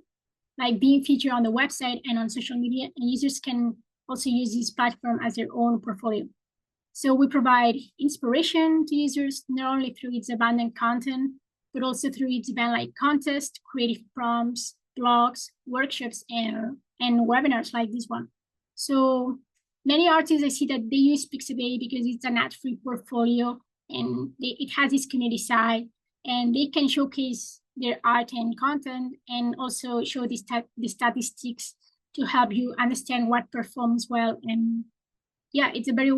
like being featured on the website and on social media, and users can also use this platform as their own portfolio. So we provide inspiration to users, not only through its abundant content, but also through its event-like contests, creative prompts, blogs, workshops, and webinars like this one. So many artists, I see that they use Pixabay because it's an ad-free portfolio and it has this community side, and they can showcase their art and content and also show the statistics to help you understand what performs well. And yeah, it's a very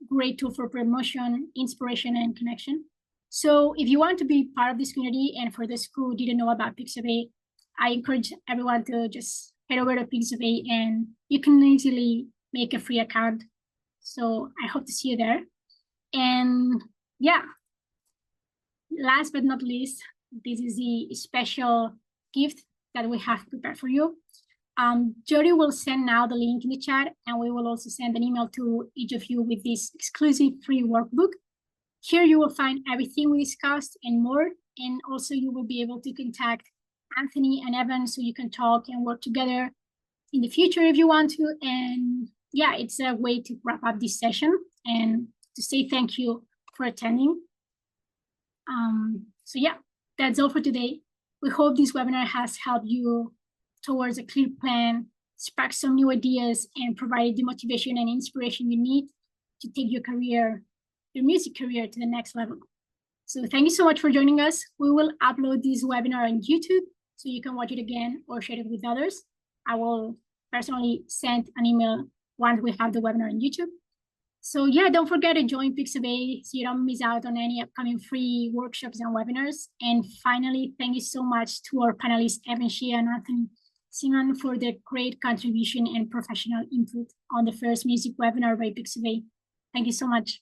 great tool for promotion, inspiration, and connection. So if you want to be part of this community, and for those who didn't know about Pixabay, I encourage everyone to just head over to Pixabay and you can easily make a free account. So I hope to see you there. And yeah, last but not least, this is the special gift that we have prepared for you. Jody will send now the link in the chat, and we will also send an email to each of you with this exclusive free workbook. Here you will find everything we discussed and more, and also you will be able to contact Anthony and Evan so you can talk and work together in the future if you want to. And yeah, it's a way to wrap up this session and to say thank you for attending. So yeah, that's all for today. We hope this webinar has helped you towards a clear plan, spark some new ideas, and provide the motivation and inspiration you need to take your music career to the next level. So thank you so much for joining us. We will upload this webinar on YouTube so you can watch it again or share it with others. I will personally send an email once we have the webinar on YouTube. So yeah, don't forget to join Pixabay so you don't miss out on any upcoming free workshops and webinars. And finally, thank you so much to our panelists, Evan, Shia, and Anthony Semaan, for their great contribution and professional input on the first music webinar by Pixabay. Thank you so much.